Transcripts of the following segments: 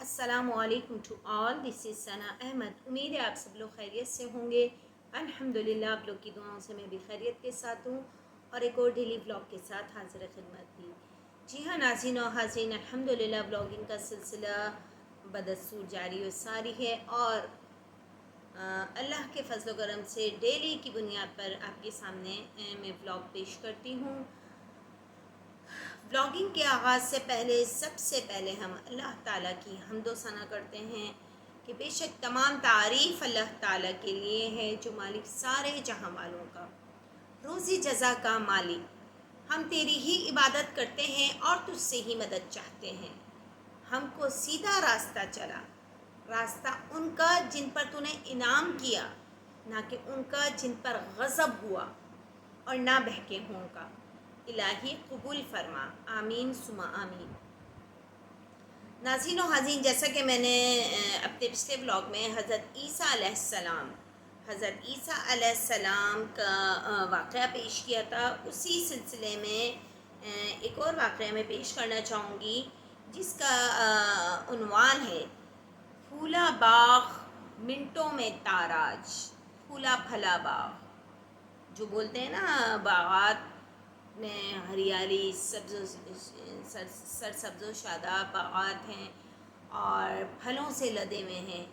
السلام علیکم to all, دس از ثنا احمد۔ امید ہے آپ سب لوگ خیریت سے ہوں گے۔ الحمدللہ آپ لوگ کی دعاؤں سے میں بھی خیریت کے ساتھ ہوں اور ایک اور ڈیلی بلاگ کے ساتھ حاضر خدمت تھی۔ جی ہاں ناظرین و حاضرین، الحمدللہ بلاگنگ کا سلسلہ بدستور جاری و ساری ہے اور اللہ کے فضل و کرم سے ڈیلی کی بنیاد پر آپ کے سامنے میں بلاگ پیش کرتی ہوں۔ بلاگنگ کے آغاز سے پہلے سب سے پہلے ہم اللہ تعالیٰ کی حمد و ثنا کرتے ہیں کہ بے شک تمام تعریف اللہ تعالیٰ کے لیے ہے جو مالک سارے جہاں والوں کا، روزی جزا کا مالک۔ ہم تیری ہی عبادت کرتے ہیں اور تجھ سے ہی مدد چاہتے ہیں۔ ہم کو سیدھا راستہ چلا، راستہ ان کا جن پر تو نے انعام کیا، نہ کہ ان کا جن پر غضب ہوا اور نہ بہکے ہوں کا۔ الہی قبول فرما، آمین ثم آمین۔ ناظرین و حاضرین، جیسا کہ میں نے اپنے پچھلے بلاگ میں حضرت عیسیٰ علیہ السلام کا واقعہ پیش کیا تھا، اسی سلسلے میں ایک اور واقعہ میں پیش کرنا چاہوں گی جس کا عنوان ہے پھولا باغ منٹوں میں تاراج۔ پھولا پھلا باغ جو بولتے ہیں نا، باغات میں ہریالی، سرسبز و شاداب باغات ہیں اور پھلوں سے لدے ہوئے ہیں،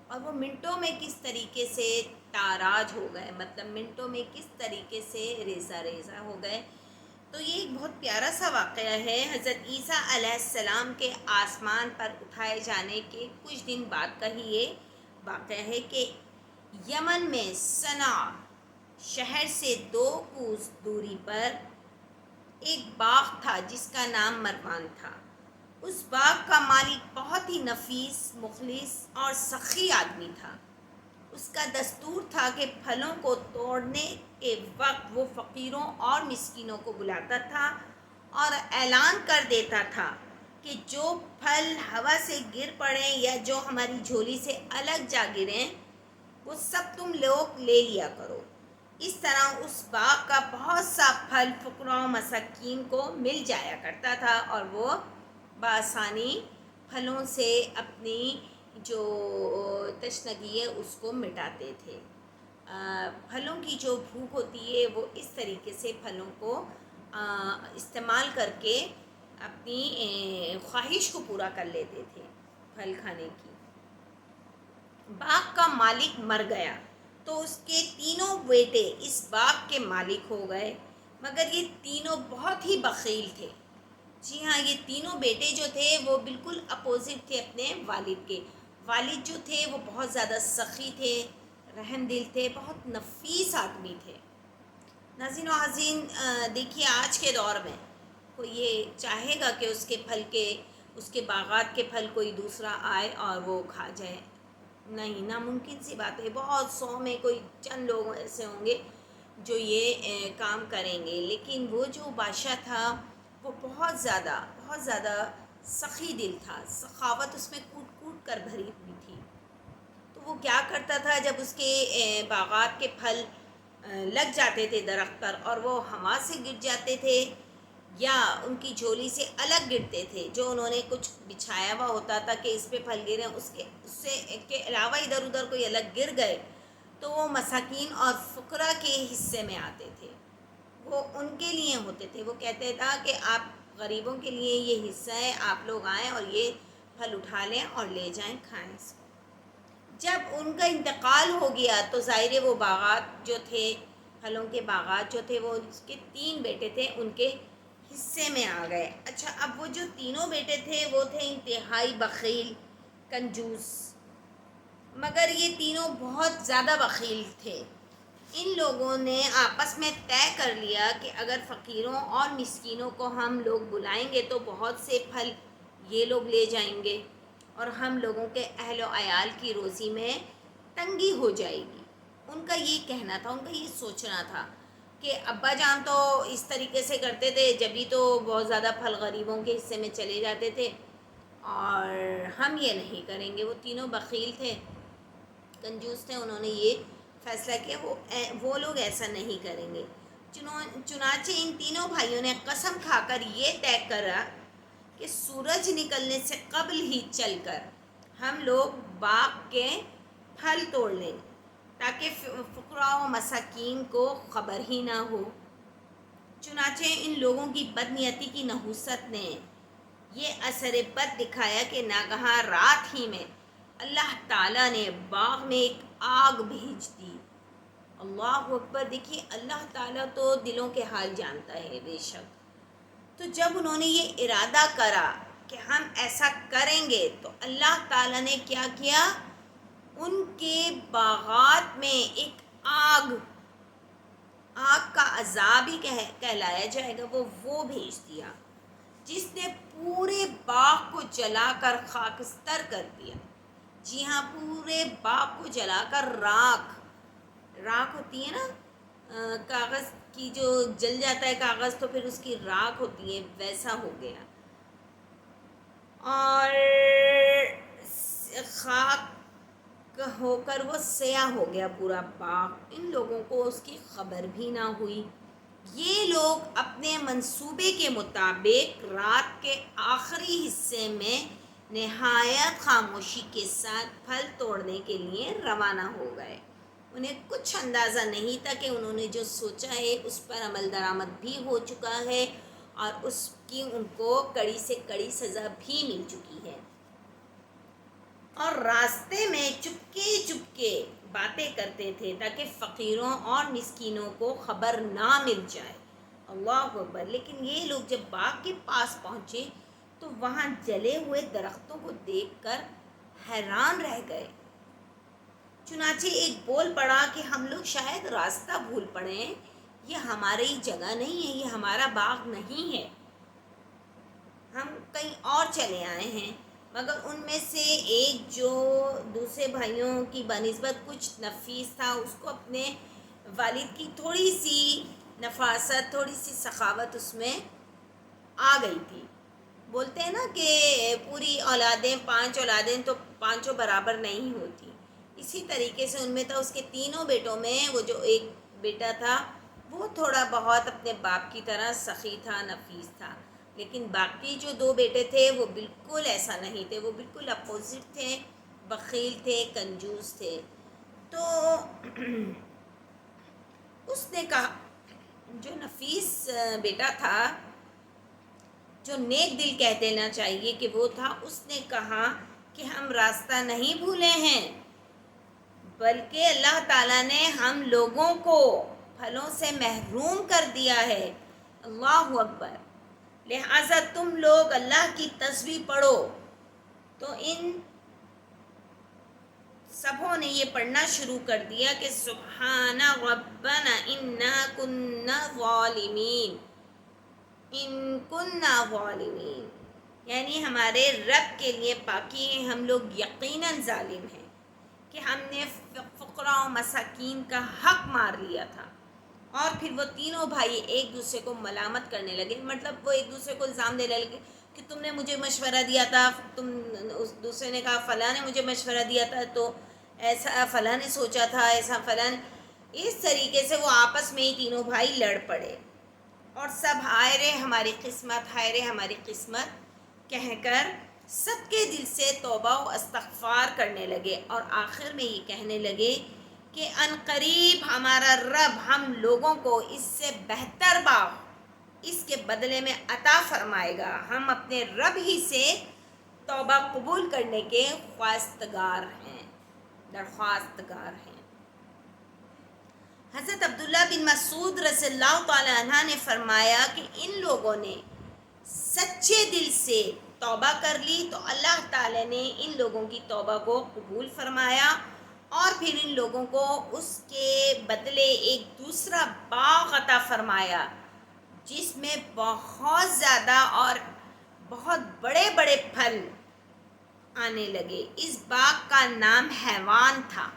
اور وہ منٹوں میں کس طریقے سے تاراج ہو گئے، مطلب منٹوں میں کس طریقے سے ریزہ ریزہ ہو گئے۔ تو یہ ایک بہت پیارا سا واقعہ ہے۔ حضرت عیسیٰ علیہ السلام کے آسمان پر اٹھائے جانے کے کچھ دن بعد کا ہی یہ واقعہ ہے کہ یمن میں صنعا شہر سے 2 کوس دوری پر ایک باغ تھا جس کا نام مروان تھا۔ اس باغ کا مالک بہت ہی نفیس، مخلص اور سخی آدمی تھا۔ اس کا دستور تھا کہ پھلوں کو توڑنے کے وقت وہ فقیروں اور مسکینوں کو بلاتا تھا اور اعلان کر دیتا تھا کہ جو پھل ہوا سے گر پڑیں یا جو ہماری جھولی سے الگ جا گریں وہ سب تم لوگ لے لیا کرو۔ اس طرح اس باغ کا بہت سا پھل فقراء و مساکین کو مل جایا کرتا تھا اور وہ بآسانی پھلوں سے اپنی جو تشنگی ہے اس کو مٹاتے تھے۔ پھلوں کی جو بھوک ہوتی ہے وہ اس طریقے سے پھلوں کو استعمال کر کے اپنی خواہش کو پورا کر لیتے تھے پھل کھانے کی۔ باغ کا مالک مر گیا تو اس کے تینوں بیٹے اس باغ کے مالک ہو گئے، مگر یہ تینوں بہت ہی بخیل تھے۔ جی ہاں، یہ تینوں بیٹے جو تھے وہ بالکل اپوزٹ تھے اپنے والد کے۔ والد جو تھے وہ بہت زیادہ سخی تھے، رحم دل تھے، بہت نفیس آدمی تھے۔ ناظرین و حاضرین، دیکھیے آج کے دور میں کوئی یہ چاہے گا کہ اس کے باغات کے پھل کوئی دوسرا آئے اور وہ کھا جائے؟ نہیں، ناممکن سی بات ہے۔ بہت 100 میں کوئی چند لوگ ایسے ہوں گے جو یہ کام کریں گے، لیکن وہ جو بادشاہ تھا وہ بہت زیادہ سخی دل تھا، سخاوت اس میں کوٹ کوٹ کر بھری ہوئی تھی۔ تو وہ کیا کرتا تھا، جب اس کے باغات کے پھل لگ جاتے تھے درخت پر اور وہ ہوا سے گر جاتے تھے یا ان کی جھولی سے الگ گرتے تھے، جو انہوں نے کچھ بچھایا ہوا ہوتا تھا کہ اس پہ پھل گریں، اس کے علاوہ ادھر ادھر کوئی الگ گر گئے تو وہ مساکین اور فقراء کے حصے میں آتے تھے، وہ ان کے لیے ہوتے تھے۔ وہ کہتے تھا کہ آپ غریبوں کے لیے یہ حصہ ہے، آپ لوگ آئیں اور یہ پھل اٹھا لیں اور لے جائیں، کھائیں اس کو۔ جب ان کا انتقال ہو گیا تو ظاہر ہے وہ باغات جو تھے، پھلوں کے باغات جو تھے، وہ اس کے 3 بیٹے تھے، ان کے حصے میں آ گئے۔ اچھا، اب وہ جو تینوں بیٹے تھے وہ تھے انتہائی بخیل، کنجوس، مگر یہ تینوں بہت زیادہ بخیل تھے۔ ان لوگوں نے آپس میں طے کر لیا کہ اگر فقیروں اور مسکینوں کو ہم لوگ بلائیں گے تو بہت سے پھل یہ لوگ لے جائیں گے اور ہم لوگوں کے اہل و عیال کی روزی میں تنگی ہو جائے گی۔ ان کا یہ کہنا تھا، ان کا یہ سوچنا تھا کہ ابا جان تو اس طریقے سے کرتے تھے، جبھی تو بہت زیادہ پھل غریبوں کے حصے میں چلے جاتے تھے، اور ہم یہ نہیں کریں گے۔ وہ تینوں بخیل تھے، کنجوس تھے، انہوں نے یہ فیصلہ کیا وہ لوگ ایسا نہیں کریں گے۔ چنانچہ ان تینوں بھائیوں نے قسم کھا کر یہ طے کرا کہ سورج نکلنے سے قبل ہی چل کر ہم لوگ باغ کے پھل توڑ لیں تاکہ فقراء و مساکین کو خبر ہی نہ ہو۔ چنانچہ ان لوگوں کی بدنیتی کی نحوست نے یہ اثر بد دکھایا کہ ناگہاں رات ہی میں اللہ تعالیٰ نے باغ میں ایک آگ بھیج دی۔ اللہ اکبر! دیکھیے اللہ تعالیٰ تو دلوں کے حال جانتا ہے بے شک۔ تو جب انہوں نے یہ ارادہ کرا کہ ہم ایسا کریں گے تو اللہ تعالیٰ نے کیا کیا؟ ان کے باغات میں ایک آگ کا عذاب ہی کہلایا جائے گا، وہ بھیج دیا جس نے پورے باغ کو جلا کر خاکستر کر دیا۔ جی ہاں، پورے باغ کو جلا کر راکھ ہوتی ہے نا، کاغذ کی جو جل جاتا ہے کاغذ تو پھر اس کی راکھ ہوتی ہے، ویسا ہو گیا اور خاک ہو کر وہ سیاہ ہو گیا پورا باغ۔ ان لوگوں کو اس کی خبر بھی نہ ہوئی۔ یہ لوگ اپنے منصوبے کے مطابق رات کے آخری حصے میں نہایت خاموشی کے ساتھ پھل توڑنے کے لیے روانہ ہو گئے۔ انہیں کچھ اندازہ نہیں تھا کہ انہوں نے جو سوچا ہے اس پر عمل درآمد بھی ہو چکا ہے اور اس کی ان کو کڑی سے کڑی سزا بھی مل چکی ہے۔ اور راستے میں چپکے چپکے باتیں کرتے تھے تاکہ فقیروں اور مسکینوں کو خبر نہ مل جائے۔ اللہ اکبر! لیکن یہ لوگ جب باغ کے پاس پہنچے تو وہاں جلے ہوئے درختوں کو دیکھ کر حیران رہ گئے۔ چنانچہ ایک بول پڑا کہ ہم لوگ شاید راستہ بھول پڑے، یہ ہماری جگہ نہیں ہے، یہ ہمارا باغ نہیں ہے، ہم کہیں اور چلے آئے ہیں۔ مگر ان میں سے ایک جو دوسرے بھائیوں کی بنسبت کچھ نفیس تھا، اس کو اپنے والد کی تھوڑی سی نفاست، تھوڑی سی سخاوت اس میں آ گئی تھی۔ بولتے ہیں نا کہ پوری اولادیں، 5 اولادیں تو پانچوں برابر نہیں ہوتی، اسی طریقے سے ان میں تھا۔ اس کے تینوں بیٹوں میں وہ جو ایک بیٹا تھا وہ تھوڑا بہت اپنے باپ کی طرح سخی تھا، نفیس تھا، لیکن باقی جو 2 بیٹے تھے وہ بالکل ایسا نہیں تھے، وہ بالکل اپوزٹ تھے، بخیل تھے، کنجوس تھے۔ تو اس نے کہا، جو نفیس بیٹا تھا، جو نیک دل کہہ دینا چاہیے کہ وہ تھا، اس نے کہا کہ ہم راستہ نہیں بھولے ہیں، بلکہ اللہ تعالیٰ نے ہم لوگوں کو پھلوں سے محروم کر دیا ہے۔ اللہ اکبر! لہٰذا تم لوگ اللہ کی تسبیح پڑھو۔ تو ان سبوں نے یہ پڑھنا شروع کر دیا کہ سبحان ربنا انا کنا ظالمین، ان کنا ظالمین، یعنی ہمارے رب کے لیے پاکی ہے، ہم لوگ یقیناً ظالم ہیں کہ ہم نے فقراء و مساکین کا حق مار لیا تھا۔ اور پھر وہ تینوں بھائی ایک دوسرے کو ملامت کرنے لگے، مطلب وہ ایک دوسرے کو الزام دینے لگے کہ تم نے مجھے مشورہ دیا تھا، اس دوسرے نے کہا فلاں نے مجھے مشورہ دیا تھا تو ایسا فلاں نے سوچا تھا، ایسا فلاں، اس طریقے سے وہ آپس میں ہی تینوں بھائی لڑ پڑے اور سب ہائے رے ہماری قسمت، ہائے رے ہماری قسمت کہہ کر سب کے دل سے توبہ و استغفار کرنے لگے اور آخر میں یہ کہنے لگے کہ ان قریب ہمارا رب ہم لوگوں کو اس سے بہتر باغ اس کے بدلے میں عطا فرمائے گا۔ ہم اپنے رب ہی سے توبہ قبول کرنے کے خواستگار ہیں، درخواستگار ہیں۔ حضرت عبداللہ بن مسعود رضی اللہ تعالی عنہ نے فرمایا کہ ان لوگوں نے سچے دل سے توبہ کر لی تو اللہ تعالی نے ان لوگوں کی توبہ کو قبول فرمایا اور پھر ان لوگوں کو اس کے بدلے ایک دوسرا باغ عطا فرمایا جس میں بہت زیادہ اور بہت بڑے بڑے پھل آنے لگے۔ اس باغ کا نام حیوان تھا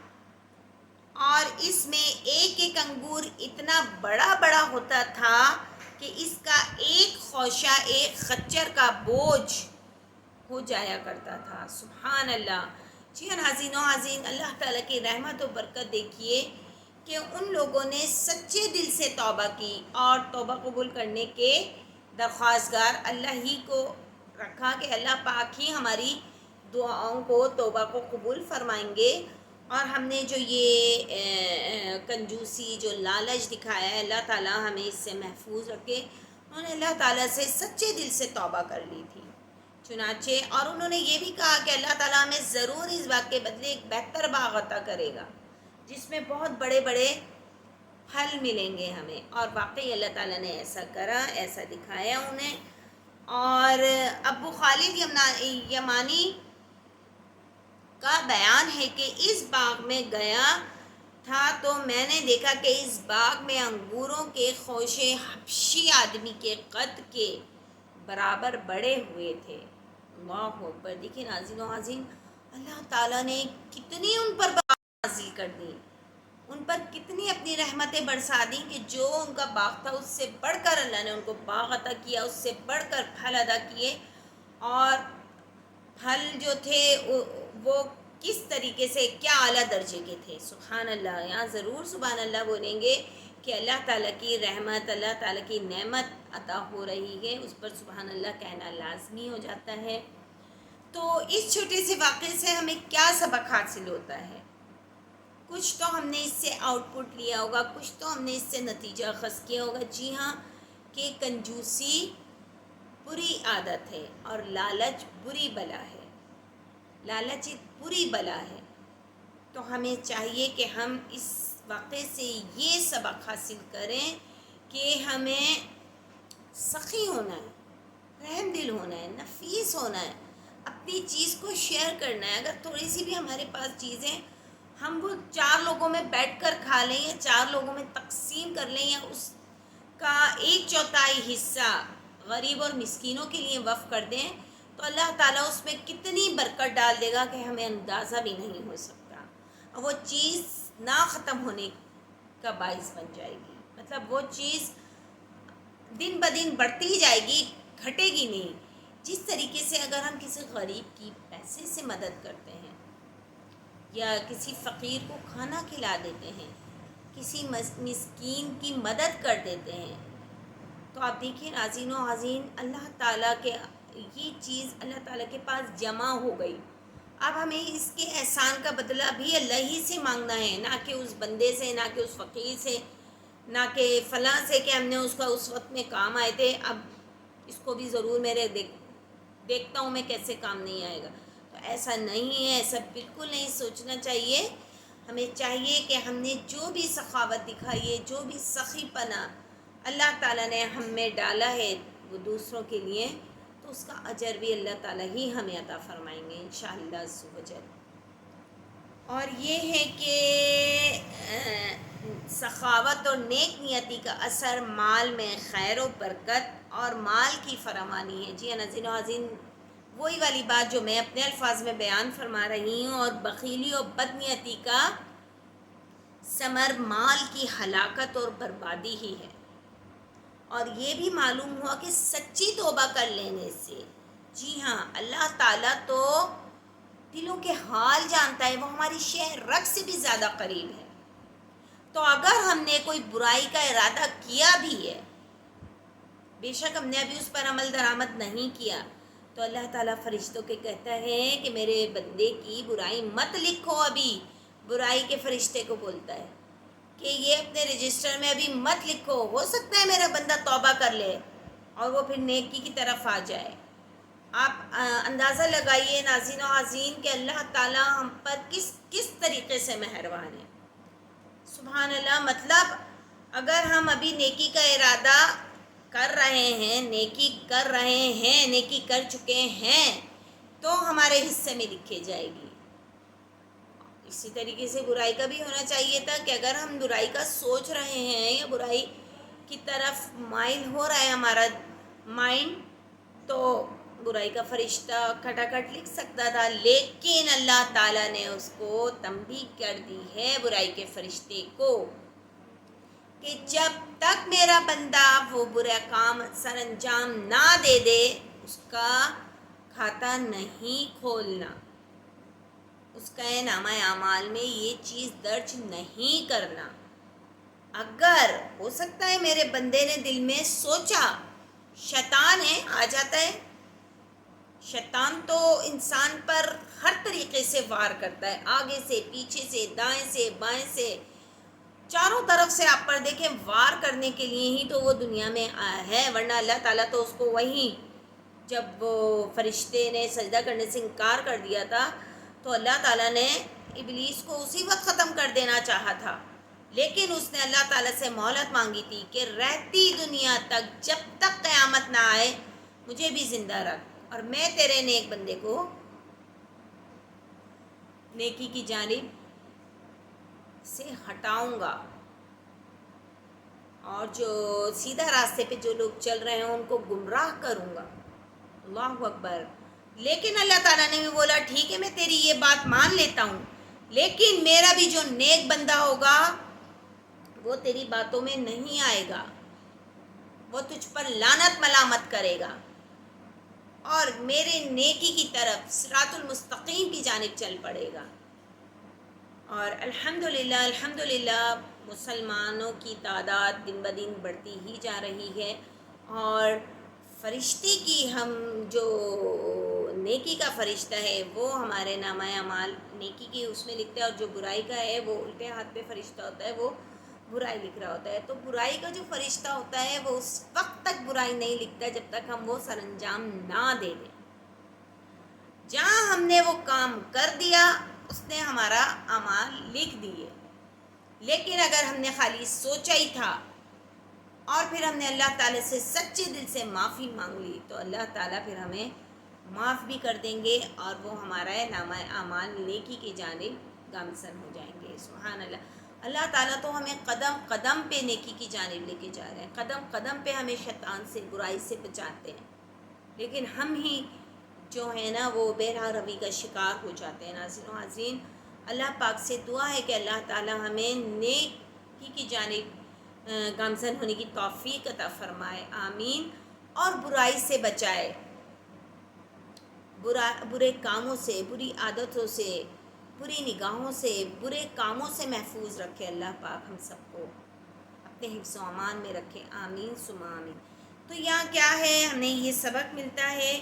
اور اس میں ایک ایک انگور اتنا بڑا بڑا ہوتا تھا کہ اس کا ایک خوشہ ایک خچر کا بوجھ ہو جایا کرتا تھا۔ سبحان اللہ! جی ناظرین و حاضرین، اللہ تعالیٰ کی رحمت و برکت دیکھیے کہ ان لوگوں نے سچے دل سے توبہ کی اور توبہ قبول کرنے کے درخواستگار اللہ ہی کو رکھا کہ اللہ پاک ہی ہماری دعاؤں کو، توبہ کو قبول فرمائیں گے، اور ہم نے جو یہ کنجوسی، جو لالچ دکھایا ہے، اللہ تعالیٰ ہمیں اس سے محفوظ رکھے۔ انہوں نے اللہ تعالیٰ سے سچے دل سے توبہ کر لی تھی چنانچہ، اور انہوں نے یہ بھی کہا کہ اللہ تعالیٰ ہمیں ضرور اس باغ کے بدلے ایک بہتر باغ عطا کرے گا، جس میں بہت بڑے بڑے پھل ملیں گے ہمیں، اور واقعی اللہ تعالیٰ نے ایسا کرا، ایسا دکھایا انہیں۔ اور ابو خالد یمانی کا بیان ہے کہ اس باغ میں گیا تھا تو میں نے دیکھا کہ اس باغ میں انگوروں کے خوشے حبشی آدمی کے قد کے برابر بڑے ہوئے تھے۔ اللہ اکبر! دیکھیں ناظرین و عزیز، اللہ تعالیٰ نے کتنی ان پر برکات نازل کر دی، ان پر کتنی اپنی رحمتیں برسا دیں کہ جو ان کا باغ تھا اس سے بڑھ کر اللہ نے ان کو باغ عطا کیا، اس سے بڑھ کر پھل ادا کیے، اور پھل جو تھے وہ کس طریقے سے کیا اعلیٰ درجے کے تھے۔ سبحان اللہ! یہاں ضرور سبحان اللہ بولیں گے کہ اللہ تعالیٰ کی رحمت، اللہ تعالیٰ کی نعمت عطا ہو رہی ہے، اس پر سبحان اللہ کہنا لازمی ہو جاتا ہے۔ تو اس چھوٹے سے واقعے سے ہمیں کیا سبق حاصل ہوتا ہے؟ کچھ تو ہم نے اس سے آؤٹ پٹ لیا ہوگا، کچھ تو ہم نے اس سے نتیجہ اخذ کیا ہوگا، جی ہاں، کہ کنجوسی بری عادت ہے اور لالچ بری بلا ہے، لالچ ایک بری بلا ہے۔ تو ہمیں چاہیے کہ ہم اس واقعے سے یہ سبق حاصل کریں کہ ہمیں سخی ہونا ہے، رحم دل ہونا ہے، نفیس ہونا ہے، اپنی چیز کو شیئر کرنا ہے۔ اگر تھوڑی سی بھی ہمارے پاس چیزیں ہم وہ 4 لوگوں میں بیٹھ کر کھا لیں یا 4 لوگوں میں تقسیم کر لیں، یا اس کا 1/4 حصہ غریب اور مسکینوں کے لیے وقف کر دیں، تو اللہ تعالیٰ اس میں کتنی برکت ڈال دے گا کہ ہمیں اندازہ بھی نہیں ہو سکتا، اور وہ چیز نہ ختم ہونے کا باعث بن جائے گی۔ مطلب وہ چیز دن بدن بڑھتی ہی جائے گی، گھٹے گی نہیں۔ جس طریقے سے اگر ہم کسی غریب کی پیسے سے مدد کرتے ہیں، یا کسی فقیر کو کھانا کھلا دیتے ہیں، کسی مسکین کی مدد کر دیتے ہیں، تو آپ دیکھیں ناظرین و عزیز، اللہ تعالیٰ کے یہ چیز اللہ تعالیٰ کے پاس جمع ہو گئی۔ اب ہمیں اس کے احسان کا بدلہ بھی اللہ ہی سے مانگنا ہے، نہ کہ اس بندے سے، نہ کہ اس فقیر سے، نہ کہ فلاں سے کہ ہم نے اس کا اس وقت میں کام آئے تھے، اب اس کو بھی ضرور میرے دیکھتا ہوں میں کیسے کام نہیں آئے گا۔ تو ایسا نہیں ہے، ایسا بالکل نہیں سوچنا چاہیے۔ ہمیں چاہیے کہ ہم نے جو بھی سخاوت دکھائی ہے، جو بھی سخی پنا اللہ تعالیٰ نے ہم میں ڈالا ہے وہ دوسروں کے لیے، تو اس کا اجر بھی اللہ تعالیٰ ہی ہمیں عطا فرمائیں گے انشاءاللہ عز و جل۔ اور یہ ہے کہ سخاوت اور نیک نیتی کا اثر مال میں خیر و برکت اور مال کی فراوانی ہے۔ جی ناظرین و عزیز، وہی والی بات جو میں اپنے الفاظ میں بیان فرما رہی ہوں، اور بخیلی اور بدنیتی کا ثمر مال کی ہلاکت اور بربادی ہی ہے۔ اور یہ بھی معلوم ہوا کہ سچی توبہ کر لینے سے، جی ہاں، اللہ تعالیٰ تو دلوں کے حال جانتا ہے، وہ ہماری شہ رگ سے بھی زیادہ قریب ہے۔ تو اگر ہم نے کوئی برائی کا ارادہ کیا بھی ہے، بے شک ہم نے ابھی اس پر عمل درآمد نہیں کیا، تو اللہ تعالیٰ فرشتوں کے کہتا ہے کہ میرے بندے کی برائی مت لکھو، ابھی برائی کے فرشتے کو بولتا ہے کہ یہ اپنے رجسٹر میں ابھی مت لکھو، ہو سکتا ہے میرا بندہ توبہ کر لے اور وہ پھر نیکی کی طرف آ جائے۔ آپ اندازہ لگائیے ناظرین و عزیز کہ اللہ تعالیٰ ہم پر کس طریقے سے مہربان ہے۔ سبحان اللہ! مطلب اگر ہم ابھی نیکی کا ارادہ کر رہے ہیں، نیکی کر چکے ہیں، تو ہمارے حصے میں لکھے جائے گی۔ اسی طریقے سے برائی کا بھی ہونا چاہیے تھا کہ اگر ہم برائی کا سوچ رہے ہیں یا برائی کی طرف مائل ہو رہا ہے ہمارا مائنڈ، تو برائی کا فرشتہ کھٹاکھٹ لکھ سکتا تھا، لیکن اللہ تعالیٰ نے اس کو تنبیہ کر دی ہے برائی کے فرشتے کو کہ جب تک میرا بندہ وہ برا کام سر انجام نہ دے دے، اس کا کھاتا نہیں کھولنا، اس کا نامہ اعمال میں یہ چیز درج نہیں کرنا۔ اگر ہو سکتا ہے میرے بندے نے دل میں سوچا، شیطان ہے، آ جاتا ہے، شیطان تو انسان پر سے وار کرتا ہے، آگے سے، پیچھے سے، دائیں سے، بائیں سے، چاروں طرف سے آپ پر دیکھیں وار کرنے کے لیے ہی تو وہ دنیا میں ہے، ورنہ اللہ تعالیٰ تو اس کو وہیں جب وہ فرشتے نے سجدہ کرنے سے انکار کر دیا تھا تو اللہ تعالیٰ نے ابلیس کو اسی وقت ختم کر دینا چاہا تھا، لیکن اس نے اللہ تعالیٰ سے مہلت مانگی تھی کہ رہتی دنیا تک جب تک قیامت نہ آئے مجھے بھی زندہ رکھ اور میں تیرے نیک بندے کو نیکی کی جانب سے ہٹاؤں گا، اور جو سیدھا راستے پہ جو لوگ چل رہے ہیں ان کو گمراہ کروں گا۔ اللہ اکبر۔ لیکن اللہ تعالیٰ نے بھی بولا ٹھیک ہے میں تیری یہ بات مان لیتا ہوں، لیکن میرا بھی جو نیک بندہ ہوگا وہ تیری باتوں میں نہیں آئے گا، وہ تجھ پر لعنت ملامت کرے گا اور میرے نیکی کی طرف صراط المستقیم کی جانب چل پڑے گا۔ اور الحمدللہ مسلمانوں کی تعداد دن بدن بڑھتی ہی جا رہی ہے، اور فرشتے کی ہم جو نیکی کا فرشتہ ہے وہ ہمارے نامہ اعمال نیکی کی اس میں لکھتا ہے، اور جو برائی کا ہے وہ الٹے ہاتھ پہ فرشتہ ہوتا ہے، وہ برائی لکھ رہا ہوتا ہے۔ تو برائی کا جو فرشتہ ہوتا ہے وہ اس وقت تک برائی نہیں لکھتا جب تک ہم وہ سر انجام نہ دے دیں۔ جہاں ہم نے وہ کام کر دیا اس نے ہمارا اعمال لکھ دیے، لیکن اگر ہم نے خالی سوچا ہی تھا اور پھر ہم نے اللہ تعالیٰ سے سچے دل سے معافی مانگ لی تو اللہ تعالیٰ پھر ہمیں معاف بھی کر دیں گے اور وہ ہمارا نامہ اعمال نیکی کی جانب گامزن ہو جائیں گے۔ سبحان اللہ۔ اللہ تعالیٰ تو ہمیں قدم قدم پہ نیکی کی جانب لے کے جا رہے ہیں، قدم قدم پہ ہمیں شیطان سے برائی سے بچاتے ہیں، لیکن ہم ہی جو ہے نا وہ بے راہ روی کا شکار ہو جاتے ہیں۔ ناظرین و حاضرین، اللہ پاک سے دعا ہے کہ اللہ تعالیٰ ہمیں نیکی کی جانب گامزن ہونے کی توفیق عطا فرمائے، آمین، اور برائی سے بچائے، برے کاموں سے، بری عادتوں سے، بری نگاہوں سے، برے کاموں سے محفوظ رکھے اللہ پاک ہم سب کو اپنے حفظ و امان میں رکھے، آمین ثم آمین۔ تو یہاں کیا ہے، ہمیں یہ سبق ملتا ہے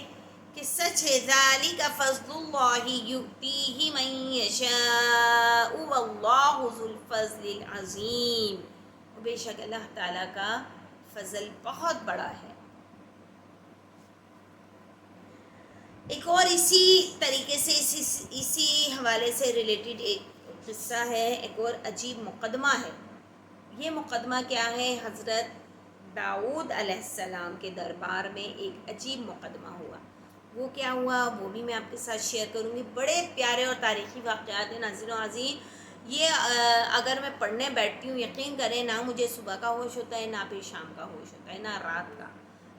کہ سچ ہے ذالک فضل اللہ یؤتیہ من یشاء واللہ ذو الفضل العظیم، بے شک اللہ تعالیٰ کا فضل بہت بڑا ہے۔ ایک اور اسی طریقے سے اسی حوالے سے ریلیٹڈ ایک قصہ ہے، ایک اور عجیب مقدمہ ہے۔ یہ مقدمہ کیا ہے، حضرت داؤد علیہ السلام کے دربار میں ایک عجیب مقدمہ ہوا۔ وہ کیا ہوا وہ بھی میں آپ کے ساتھ شیئر کروں گی۔ بڑے پیارے اور تاریخی واقعات ہیں ناظرین و عزیز۔ یہ اگر میں پڑھنے بیٹھتی ہوں یقین کریں نہ مجھے صبح کا ہوش ہوتا ہے، نہ پھر شام کا ہوش ہوتا ہے، نہ رات کا۔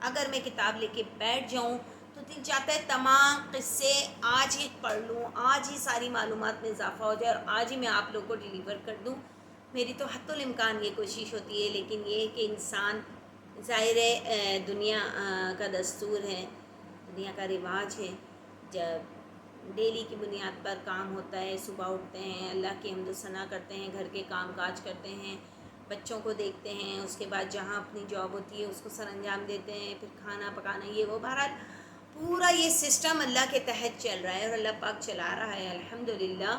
اگر میں کتاب لے کے بیٹھ جاؤں تو دل چاہتا ہے تمام قصے آج ہی پڑھ لوں، آج ہی ساری معلومات میں اضافہ ہو جائے اور آج ہی میں آپ لوگوں کو ڈیلیور کر دوں۔ میری تو حتی الامکان یہ کوشش ہوتی ہے، لیکن یہ کہ انسان ظاہر ہے دنیا کا دستور ہے، دنیا کا رواج ہے، جب ڈیلی کی بنیاد پر کام ہوتا ہے، صبح اٹھتے ہیں، اللہ کی حمد و ثنا کرتے ہیں، گھر کے کام کاج کرتے ہیں، بچوں کو دیکھتے ہیں، اس کے بعد جہاں اپنی جاب ہوتی ہے اس کو سر انجام دیتے ہیں، پھر کھانا پکانا یہ وہ، بہرحال پورا یہ سسٹم اللہ کے تحت چل رہا ہے اور اللہ پاک چلا رہا ہے الحمدللہ۔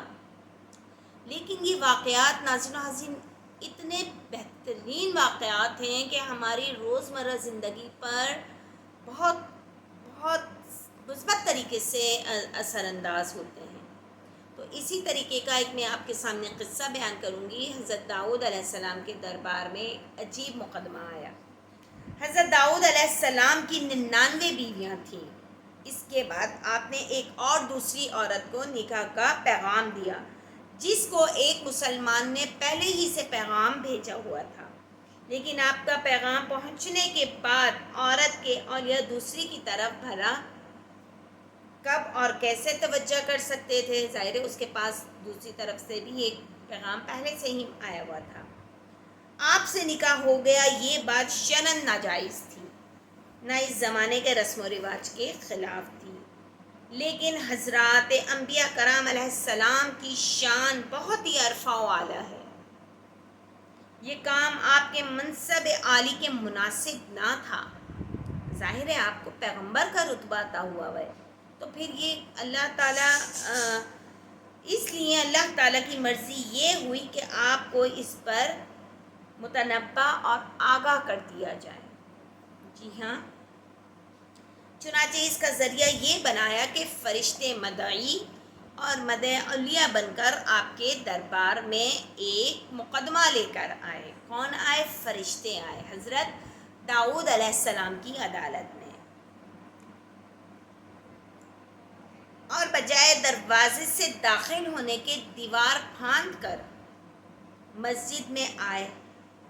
لیکن یہ واقعات ناظرین و حاضرین اتنے بہترین واقعات ہیں کہ ہماری روزمرہ زندگی پر بہت بہت مثبت طریقے سے اثر انداز ہوتے ہیں۔ تو اسی طریقے کا ایک میں آپ کے سامنے قصہ بیان کروں گی۔ حضرت داؤد علیہ السلام کے دربار میں عجیب مقدمہ آیا۔ حضرت داؤد علیہ السلام کی 99 بیویاں تھیں۔ اس کے بعد آپ نے ایک اور دوسری عورت کو نکاح کا پیغام دیا، جس کو ایک مسلمان نے پہلے ہی سے پیغام بھیجا ہوا تھا، لیکن آپ کا پیغام پہنچنے کے بعد عورت کے اولیاء دوسری کی طرف بھلا کب اور کیسے توجہ کر سکتے تھے؟ ظاہر ہے اس کے پاس دوسری طرف سے بھی ایک پیغام پہلے سے ہی آیا ہوا تھا۔ آپ سے نکاح ہو گیا، یہ بات شرعاً ناجائز تھی، نہ اس زمانے کے رسم و رواج کے خلاف تھی، لیکن حضرات انبیاء کرام علیہ السلام کی شان بہت ہی عرفہ و اعلیٰ ہے۔ یہ کام آپ کے منصب عالی کے مناسب نہ تھا۔ ظاہر ہے آپ کو پیغمبر کا رتبہ عطا ہوا ہے، تو پھر یہ اللہ تعالیٰ اس لیے اللہ تعالیٰ کی مرضی یہ ہوئی کہ آپ کو اس پر متنبع اور آگاہ کر دیا جائے۔ جی ہاں، چنانچہ اس کا ذریعہ یہ بنایا کہ فرشتے مدعی اور مدعی علیہ بن کر آپ کے دربار میں ایک مقدمہ لے کر آئے۔ کون آئے؟ فرشتے آئے حضرت داؤد علیہ السلام کی عدالت میں، اور بجائے دروازے سے داخل ہونے کے دیوار پھاند کر مسجد میں آئے۔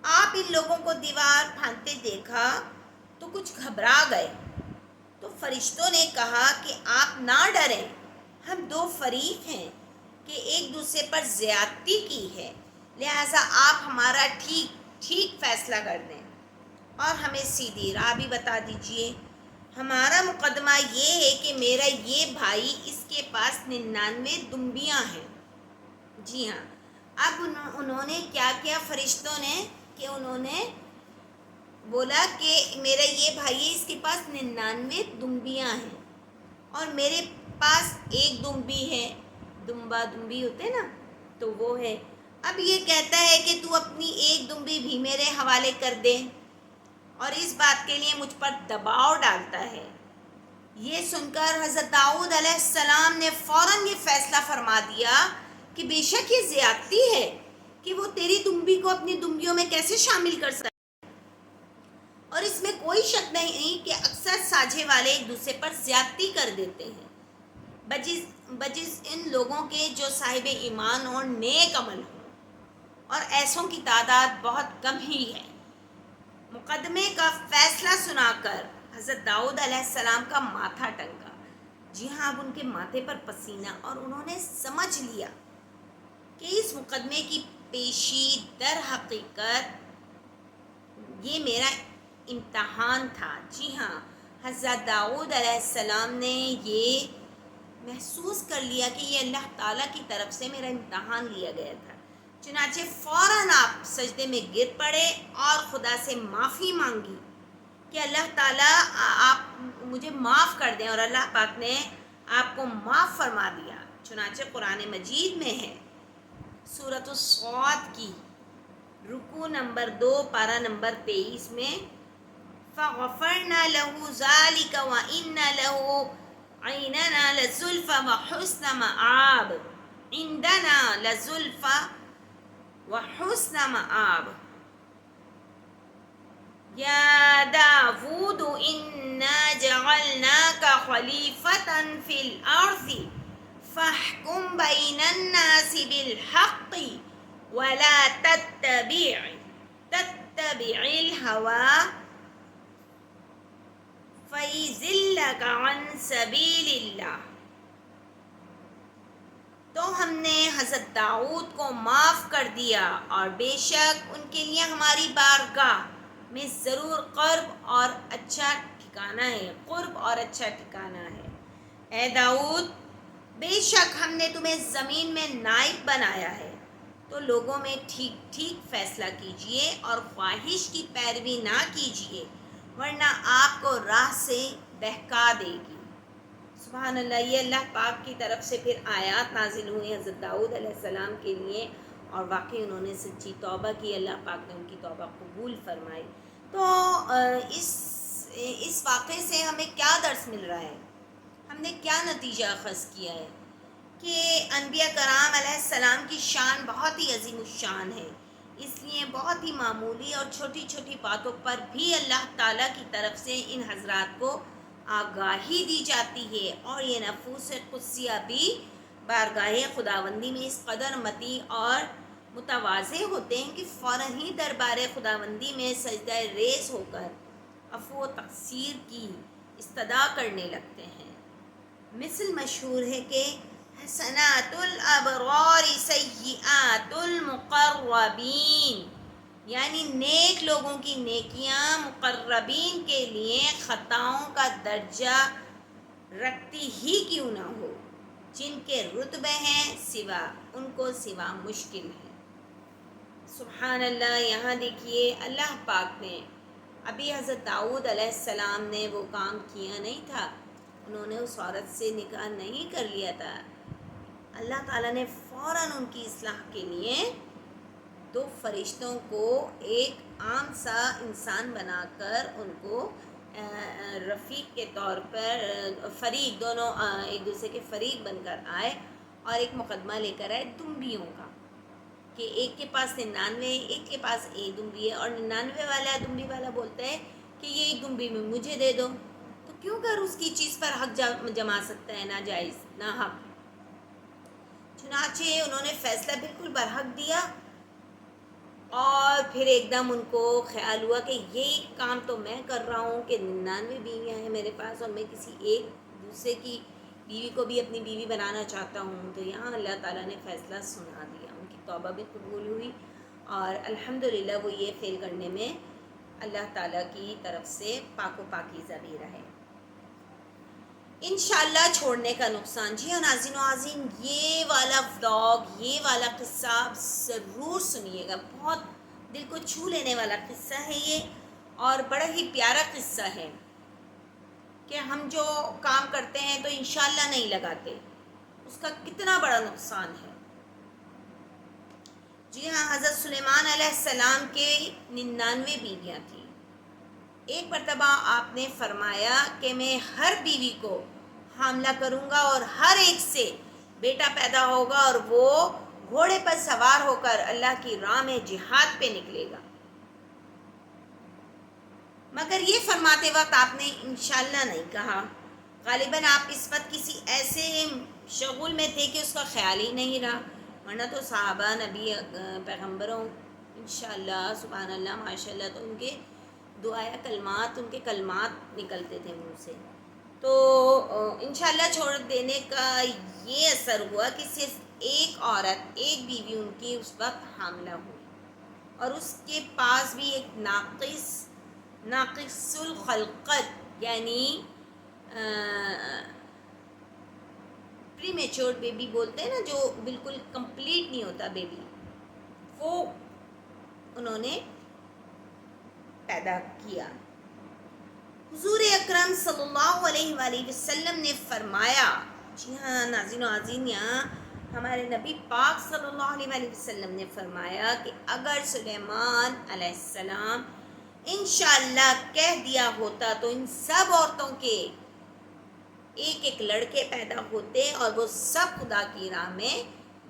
آپ ان لوگوں کو دیوار پھاندتے دیکھا تو کچھ گھبرا گئے، تو فرشتوں نے کہا کہ آپ نہ ڈریں، ہم دو فریق ہیں کہ ایک دوسرے پر زیادتی کی ہے، لہٰذا آپ ہمارا ٹھیک فیصلہ کر دیں اور ہمیں سیدھی راہ بھی بتا دیجئے۔ ہمارا مقدمہ یہ ہے کہ میرا یہ بھائی، اس کے پاس 99 دمبیاں ہیں۔ جی ہاں، اب انہوں نے کیا کیا فرشتوں نے کہ انہوں نے بولا کہ میرا یہ بھائی ہے، اس کے پاس 99 دمبیاں ہیں اور میرے پاس ایک دمبی ہے، دمبی ہوتے نا، تو وہ ہے۔ اب یہ کہتا ہے کہ تو اپنی ایک دمبی بھی میرے حوالے کر دے، اور اس بات کے لیے مجھ پر دباؤ ڈالتا ہے۔ یہ سن کر حضرت داؤد علیہ السلام نے فوراً یہ فیصلہ فرما دیا کہ بے شک یہ زیادتی ہے کہ وہ تیری دمبی کو اپنی دمبیوں میں کیسے شامل کر سکتا ہے، اور اس میں کوئی شک نہیں کہ اکثر ساجھے والے ایک دوسرے پر زیادتی کر دیتے ہیں، بجز ان لوگوں کے جو صاحب ایمان اور نیک عمل ہوں، اور ایسوں کی تعداد بہت کم ہی ہے۔ مقدمے کا فیصلہ سنا کر حضرت داؤد علیہ السلام کا ماتھا ٹنکا۔ جی ہاں، اب ان کے ماتھے پر پسینہ، اور انہوں نے سمجھ لیا کہ اس مقدمے کی پیشی در حقیقت یہ میرا امتحان تھا۔ جی ہاں، حضرت داؤد علیہ السلام نے یہ محسوس کر لیا کہ یہ اللہ تعالیٰ کی طرف سے میرا امتحان لیا گیا تھا، چنانچہ فوراً آپ سجدے میں گر پڑے اور خدا سے معافی مانگی کہ اللہ تعالیٰ آپ مجھے معاف کر دیں، اور اللہ پاک نے آپ کو معاف فرما دیا۔ چنانچہ قرآن مجید میں ہے، سورۃ الصاد کی رکوع نمبر 2 پارہ نمبر 23 میں، فَغَفَرْنَا لَهُ ذَلِكَ وَإِنَّ لَهُ عِندَنَا لَزُلْفَىٰ وَحُسْنَ مَآبٍ عِندَنَا لَزُلْفَىٰ وَحُسْنَ مَآبٍ يَا دَاوُودُ إِنَّا جَعَلْنَاكَ خَلِيفَةً فِي الْأَرْضِ فَاحْكُم بَيْنَ النَّاسِ بِالْحَقِّ وَلَا تَتَّبِعِ الْهَوَىٰ فَيُضِلَّكَ عَن سَبِيلِ اللَّهِ۔ تو ہم نے حضرت داؤد کو معاف کر دیا، اور بے شک ان کے لیے ہماری بارگاہ میں ضرور قرب اور اچھا ٹھکانہ ہے۔ اے داؤد، بے شک ہم نے تمہیں زمین میں نائب بنایا ہے، تو لوگوں میں ٹھیک فیصلہ کیجئے اور خواہش کی پیروی نہ کیجئے، ورنہ آپ کو راہ سے بہکا دے گی۔ سبحان اللہ، یہ اللہ پاک کی طرف سے پھر آیات نازل ہوئی حضرت داؤد علیہ السلام کے لیے، اور واقعی انہوں نے سچی توبہ کی، اللہ پاک نے ان کی توبہ قبول فرمائی۔ تو اس واقعے سے ہمیں کیا درس مل رہا ہے، ہم نے کیا نتیجہ اخذ کیا ہے کہ انبیاء کرام علیہ السلام کی شان بہت ہی عظیم الشان ہے، اس لیے بہت ہی معمولی اور چھوٹی چھوٹی باتوں پر بھی اللہ تعالیٰ کی طرف سے ان حضرات کو آگاہی دی جاتی ہے، اور یہ نفوس قدسیہ بھی بارگاہ خداوندی میں اس قدر مطیع اور متواضع ہوتے ہیں کہ فوراً ہی دربار خداوندی میں سجدہ ریز ہو کر عفو و تقصیر کی استدعا کرنے لگتے ہیں۔ مثل مشہور ہے کہ حسنات الابرار سیئات المقربین، یعنی نیک لوگوں کی نیکیاں مقربین کے لیے خطاؤں کا درجہ رکھتی ہی کیوں نہ ہو، جن کے رتبے ہیں ان کو سوا مشکل ہے۔ سبحان اللہ، یہاں دیکھیے اللہ پاک نے ابھی حضرت داؤد علیہ السلام نے وہ کام کیا نہیں تھا، انہوں نے اس عورت سے نکاح نہیں کر لیا تھا، اللہ تعالیٰ نے فوراً ان کی اصلاح کے لیے 2 فرشتوں کو ایک عام سا انسان بنا کر ان کو رفیق کے طور پر فریق، دونوں ایک دوسرے کے فریق بن کر آئے اور ایک مقدمہ لے کر آئے دمبیوں کا، کہ ایک کے پاس 99، ایک کے پاس ایک دمبی ہے، اور 99 والا دمبی والا بولتا ہے کہ یہ ایک دمبی میں مجھے دے دو، تو کیوں کر اس کی چیز پر حق جما سکتا ہے، ناجائز، نا حق۔ چنانچہ انہوں نے فیصلہ بالکل برحق دیا، اور پھر ایک دم ان کو خیال ہوا کہ یہی کام تو میں کر رہا ہوں کہ 99 بیویاں ہیں میرے پاس اور میں کسی ایک دوسرے کی بیوی کو بھی اپنی بیوی بنانا چاہتا ہوں۔ تو یہاں اللہ تعالیٰ نے فیصلہ سنا دیا، ان کی توبہ بھی قبول ہوئی، اور الحمدللہ وہ یہ فعل کرنے میں اللہ تعالیٰ کی طرف سے پاک و پاکیزہ بھی رہے۔ انشاءاللہ چھوڑنے کا نقصان، جی ہاں ناظرین و عازمین، یہ والا ولاگ، یہ والا قصہ آپ ضرور سنیے گا، بہت دل کو چھو لینے والا قصہ ہے یہ، اور بڑا ہی پیارا قصہ ہے کہ ہم جو کام کرتے ہیں تو انشاءاللہ نہیں لگاتے، اس کا کتنا بڑا نقصان ہے۔ جی ہاں، حضرت سلیمان علیہ السلام کے 99 بیویاں تھیں۔ ایک مرتبہ آپ نے فرمایا کہ میں ہر بیوی کو حاملہ کروں گا اور ہر ایک سے بیٹا پیدا ہوگا، اور وہ گھوڑے پر سوار ہو کر اللہ کی راہ میں جہاد پہ نکلے گا۔ مگر یہ فرماتے وقت آپ نے انشاءاللہ نہیں کہا، غالباً آپ اس وقت کسی ایسے شغل میں تھے کہ اس کا خیال ہی نہیں رہا، ورنہ تو صحابہ، نبی، پیغمبروں انشاءاللہ، سبحان اللہ، ماشاءاللہ، تو ان کے دعایا کلمات، ان کے کلمات نکلتے تھے منہ سے۔ تو انشاءاللہ چھوڑ دینے کا یہ اثر ہوا کہ صرف ایک عورت، ایک بیوی ان کی اس وقت حاملہ ہوئی، اور اس کے پاس بھی ایک ناقص الخلقت، یعنی پری میچور بیبی بولتے ہیں نا، جو بالکل کمپلیٹ نہیں ہوتا بیبی، وہ انہوں نے پیدا کیا۔ حضور اکرم صلی اللہ علیہ وآلہ وسلم نے فرمایا، جی ہاں ناظرین و عازمین، یہاں ہمارے نبی پاک صلی اللہ علیہ وآلہ وسلم نے فرمایا کہ اگر سلیمان علیہ السلام انشاءاللہ کہہ دیا ہوتا تو ان سب عورتوں کے ایک ایک لڑکے پیدا ہوتے اور وہ سب خدا کی راہ میں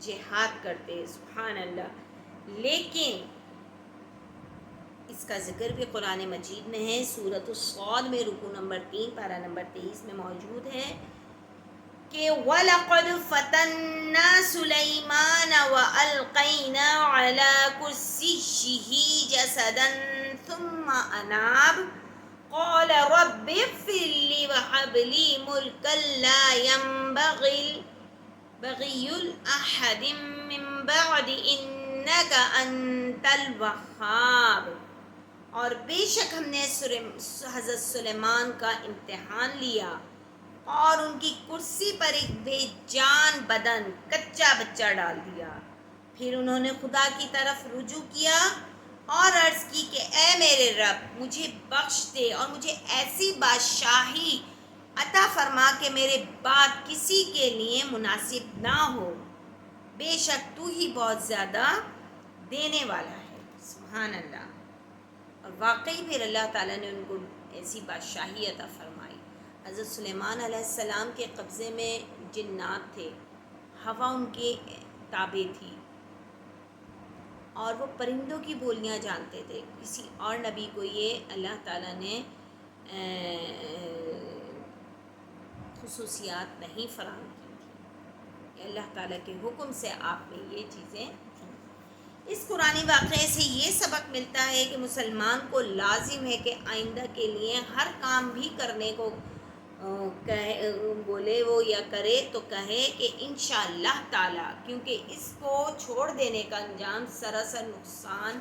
جہاد کرتے، سبحان اللہ۔ لیکن اس کا ذکر بھی قرآن مجید میں ہے، سورۃ الصاد میں رکوع نمبر 3 پارہ نمبر 23 میں موجود ہے کہ وَلَقَدْ فَتَنَّا سُلَيْمَانَ وَأَلْقَيْنَا عَلَى كُرْسِيِّهِ جَسَدًا ثُمَّ أَنَابَ قَالَ رَبِّ اغْفِرْ لِي وَهَبْ لِي مُلْكًا لَا يَنبَغِي لِأَحَدٍ مِّن بَعْدِي إِنَّكَ أَنتَ الْوَهَّابُ۔ اور بے شک ہم نے حضرت سلیمان کا امتحان لیا اور ان کی کرسی پر ایک بے جان بدن، کچا بچہ ڈال دیا۔ پھر انہوں نے خدا کی طرف رجوع کیا اور عرض کی کہ اے میرے رب، مجھے بخش دے اور مجھے ایسی بادشاہی عطا فرما کہ میرے بعد کسی کے لیے مناسب نہ ہو، بے شک تو ہی بہت زیادہ دینے والا ہے، سبحان اللہ۔ اور واقعی پھر اللہ تعالیٰ نے ان کو ایسی بادشاہی عطا فرمائی۔ حضرت سلیمان علیہ السلام کے قبضے میں جنات تھے، ہوا ان کے تابع تھی، اور وہ پرندوں کی بولیاں جانتے تھے۔ کسی اور نبی کو یہ اللہ تعالیٰ نے خصوصیات نہیں فراہم کی تھی، اللہ تعالیٰ کے حکم سے آپ نے یہ چیزیں تھیں۔ اس قرآنی واقعے سے یہ سبق ملتا ہے کہ مسلمان کو لازم ہے کہ آئندہ کے لیے ہر کام بھی کرنے کو بولے وہ یا کرے تو کہے کہ انشاءاللہ تعالی، کیونکہ اس کو چھوڑ دینے کا انجام سراسر نقصان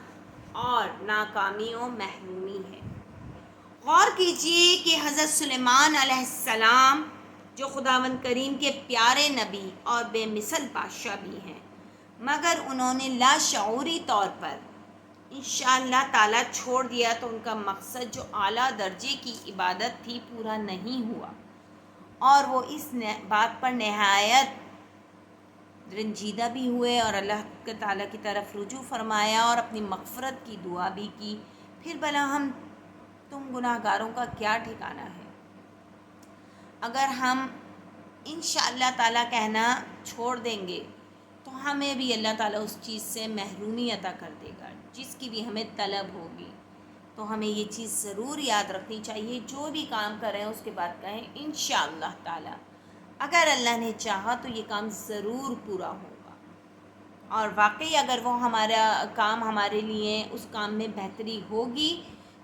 اور ناکامی و محرومی ہے۔ غور کیجئے کہ حضرت سلیمان علیہ السلام جو خداوند کریم کے پیارے نبی اور بے مثل بادشاہ بھی ہیں، مگر انہوں نے لاشعوری طور پر انشاءاللہ تعالیٰ چھوڑ دیا تو ان کا مقصد جو اعلیٰ درجے کی عبادت تھی پورا نہیں ہوا، اور وہ اس بات پر نہایت رنجیدہ بھی ہوئے اور اللہ تعالیٰ کی طرف رجوع فرمایا اور اپنی مغفرت کی دعا بھی کی، پھر بھلا ہم تم گناہ گاروں کا کیا ٹھکانہ ہے؟ اگر ہم انشاءاللہ تعالیٰ کہنا چھوڑ دیں گے تو ہمیں بھی اللہ تعالیٰ اس چیز سے محرومی عطا کر دے گا جس کی بھی ہمیں طلب ہوگی۔ تو ہمیں یہ چیز ضرور یاد رکھنی چاہیے، جو بھی کام کریں اس کے بعد کہیں انشاءاللہ تعالیٰ، اگر اللہ نے چاہا تو یہ کام ضرور پورا ہوگا۔ اور واقعی اگر وہ ہمارا کام ہمارے لیے اس کام میں بہتری ہوگی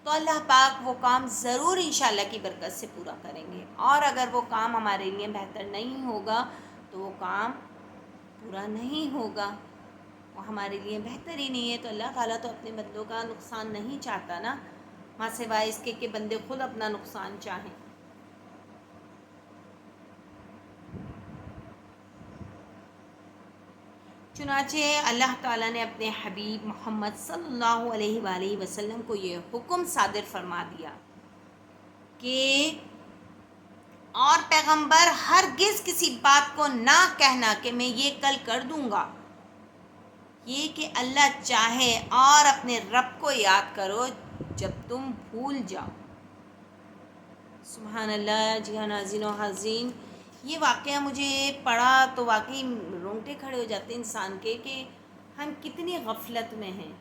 تو اللہ پاک وہ کام ضرور انشاءاللہ کی برکت سے پورا کریں گے، اور اگر وہ کام ہمارے لیے بہتر نہیں ہوگا تو وہ کام پورا نہیں ہوگا، وہ ہمارے لیے بہتر ہی نہیں ہے۔ تو اللہ تعالیٰ تو اپنے بندوں کا نقصان نہیں چاہتا نا، ماں سوائے اس کے کہ بندے خود اپنا نقصان چاہیں۔ چنانچہ اللہ تعالیٰ نے اپنے حبیب محمد صلی اللہ علیہ وآلہ وسلم کو یہ حکم صادر فرما دیا کہ اور پیغمبر ہرگز کسی بات کو نہ کہنا کہ میں یہ کل کر دوں گا، یہ کہ اللہ چاہے، اور اپنے رب کو یاد کرو جب تم بھول جاؤ۔ سبحان اللہ۔ جی ہاں ناظرین و حاضرین، یہ واقعہ مجھے پڑھا تو واقعی رونگٹے کھڑے ہو جاتے ہیں انسان کے کہ ہم کتنی غفلت میں ہیں۔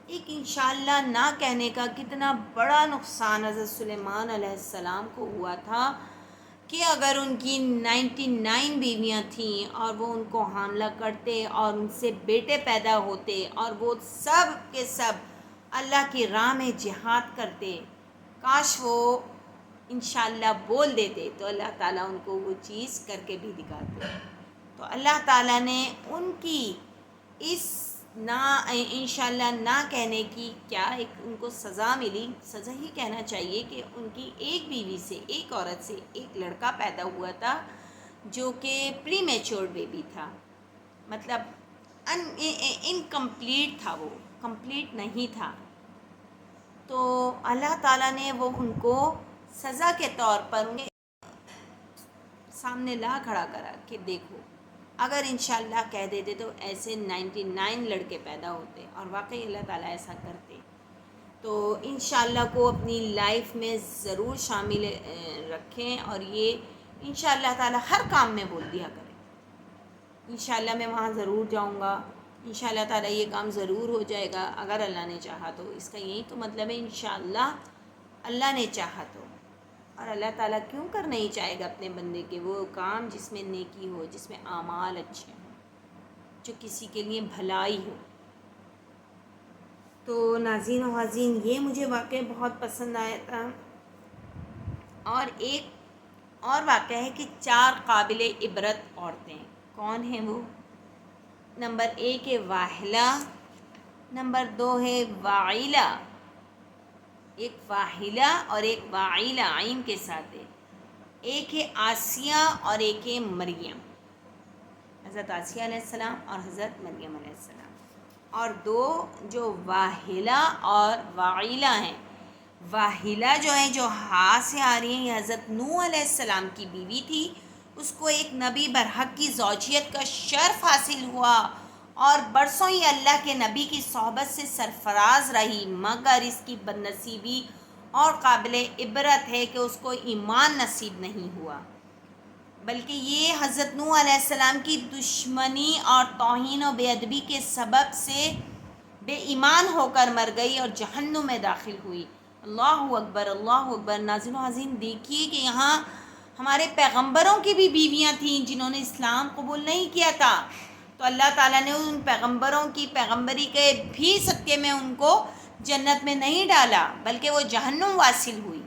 ایک انشاءاللہ نہ کہنے کا کتنا بڑا نقصان حضرت سلیمان علیہ السلام کو ہوا تھا کہ اگر ان کی 99 بیویاں تھیں اور وہ ان کو حاملہ کرتے اور ان سے بیٹے پیدا ہوتے اور وہ سب کے سب اللہ کی راہ میں جہاد کرتے، کاش وہ انشاءاللہ بول دیتے تو اللہ تعالیٰ ان کو وہ چیز کر کے بھی دکھاتے۔ تو اللہ تعالیٰ نے ان کی اس انشاءاللہ نہ کہنے کی کیا ایک ان کو سزا ملی، سزا ہی کہنا چاہیے کہ ان کی ایک بیوی سے، ایک عورت سے ایک لڑکا پیدا ہوا تھا جو کہ پری میچورڈ بیبی تھا، مطلب انکمپلیٹ تھا، وہ کمپلیٹ نہیں تھا۔ تو اللہ تعالیٰ نے وہ ان کو سزا کے طور پر ان کے سامنے لا کھڑا کرا کہ دیکھو اگر انشاءاللہ کہہ دیتے تو ایسے 99 لڑکے پیدا ہوتے، اور واقعی اللہ تعالیٰ ایسا کرتے۔ تو انشاءاللہ کو اپنی لائف میں ضرور شامل رکھیں، اور یہ انشاءاللہ تعالیٰ ہر کام میں بول دیا کریں، انشاءاللہ میں وہاں ضرور جاؤں گا، انشاءاللہ تعالیٰ یہ کام ضرور ہو جائے گا اگر اللہ نے چاہا تو۔ اس کا یہی تو مطلب ہے انشاءاللہ اللہ نے چاہا تو۔ اور اللہ تعالیٰ کیوں کر نہیں چاہے گا اپنے بندے کے وہ کام جس میں نیکی ہو، جس میں اعمال اچھے ہوں، جو کسی کے لیے بھلائی ہو۔ تو ناظرین و حاضرین، یہ مجھے واقعہ بہت پسند آیا تھا۔ اور ایک اور واقعہ ہے کہ 4 قابل عبرت عورتیں کون ہیں وہ؟ نمبر 1 ہے واحلہ، نمبر 2 ہے واعلہ، ایک واحلہ اور ایک واعلہ عین کے ساتھ ہے، ایک ہے آسیہ اور ایک ہے مریم، حضرت آسیہ علیہ السلام اور حضرت مریم علیہ السلام۔ اور 2 جو واحلہ اور واعلہ ہیں، واحلہ جو ہیں جو ہاں سے آ رہی ہیں، یہ حضرت نوح علیہ السلام کی بیوی تھی، اس کو ایک نبی برحق کی زوجیت کا شرف حاصل ہوا اور برسوں ہی اللہ کے نبی کی صحبت سے سرفراز رہی، مگر اس کی بد نصیبی اور قابل عبرت ہے کہ اس کو ایمان نصیب نہیں ہوا، بلکہ یہ حضرت نوح علیہ السلام کی دشمنی اور توہین و بے ادبی کے سبب سے بے ایمان ہو کر مر گئی اور جہنم میں داخل ہوئی۔ اللہ اکبر، اللہ اکبر۔ ناظرین و حاضرین، دیکھیے کہ یہاں ہمارے پیغمبروں کی بھی بیویاں تھیں جنہوں نے اسلام قبول نہیں کیا تھا، تو اللہ تعالیٰ نے ان پیغمبروں کی پیغمبری کے بھی صدقے میں ان کو جنت میں نہیں ڈالا بلکہ وہ جہنم واصل ہوئی۔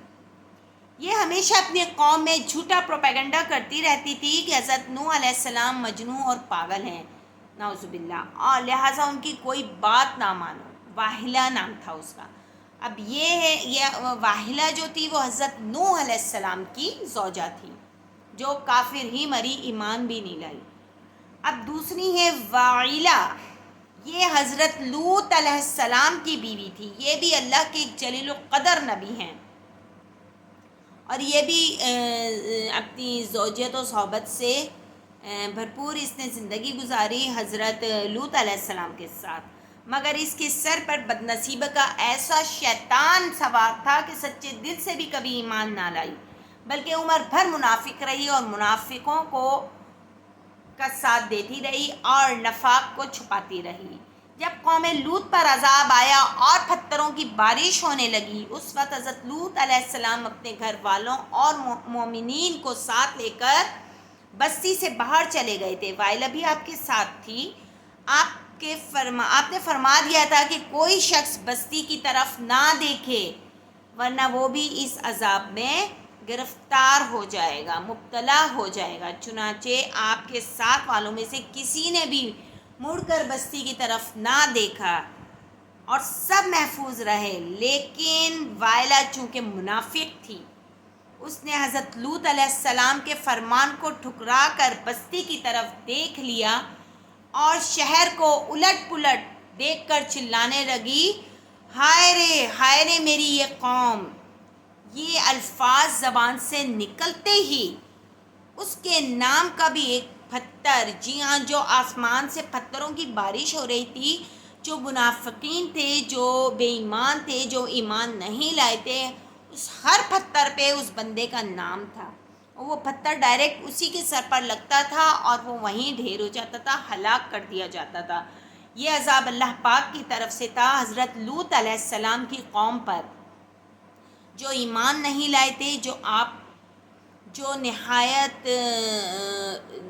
یہ ہمیشہ اپنی قوم میں جھوٹا پروپیگنڈا کرتی رہتی تھی کہ حضرت نوح علیہ السلام مجنون اور پاگل ہیں، نعوذ باللہ، اور لہٰذا ان کی کوئی بات نہ مانو۔ واحلہ نام تھا اس کا۔ اب یہ واحلہ جو تھی وہ حضرت نوح علیہ السلام کی زوجہ تھی جو کافر ہی مری، ایمان بھی نہیں لائی۔ اب دوسری ہے واعلہ، یہ حضرت لوط علیہ السلام کی بیوی تھی، یہ بھی اللہ کے ایک جلیل القدر نبی ہیں، اور یہ بھی اپنی زوجیت و صحبت سے بھرپور اس نے زندگی گزاری حضرت لوط علیہ السلام کے ساتھ، مگر اس کے سر پر بدنصیب کا ایسا شیطان سوار تھا کہ سچے دل سے بھی کبھی ایمان نہ لائی، بلکہ عمر بھر منافق رہی اور منافقوں کا ساتھ دیتی رہی اور نفاق کو چھپاتی رہی۔ جب قوم لوط پر عذاب آیا اور پتھروں کی بارش ہونے لگی، اس وقت حضرت لوط علیہ السلام اپنے گھر والوں اور مومنین کو ساتھ لے کر بستی سے باہر چلے گئے تھے۔ وائلہ بھی آپ کے ساتھ تھی۔ آپ نے فرما دیا تھا کہ کوئی شخص بستی کی طرف نہ دیکھے ورنہ وہ بھی اس عذاب میں گرفتار ہو جائے گا، مبتلا ہو جائے گا۔ چنانچہ آپ کے ساتھ والوں میں سے کسی نے بھی مڑ کر بستی کی طرف نہ دیکھا اور سب محفوظ رہے، لیکن وائلہ چونکہ منافق تھی، اس نے حضرت لوط علیہ السلام کے فرمان کو ٹھکرا کر بستی کی طرف دیکھ لیا اور شہر کو الٹ پلٹ دیکھ کر چلانے لگی، ہائے رے میری یہ قوم۔ یہ الفاظ زبان سے نکلتے ہی اس کے نام کا بھی ایک پتھر، جی ہاں، جو آسمان سے پتھروں کی بارش ہو رہی تھی، جو منافقین تھے، جو بے ایمان تھے، جو ایمان نہیں لائے تھے، اس ہر پتھر پہ اس بندے کا نام تھا، اور وہ پتھر ڈائریکٹ اسی کے سر پر لگتا تھا اور وہ وہیں ڈھیر ہو جاتا تھا، ہلاک کر دیا جاتا تھا۔ یہ عذاب اللہ پاک کی طرف سے تھا حضرت لوط علیہ السلام کی قوم پر، جو ایمان نہیں لائے تھے، جو نہایت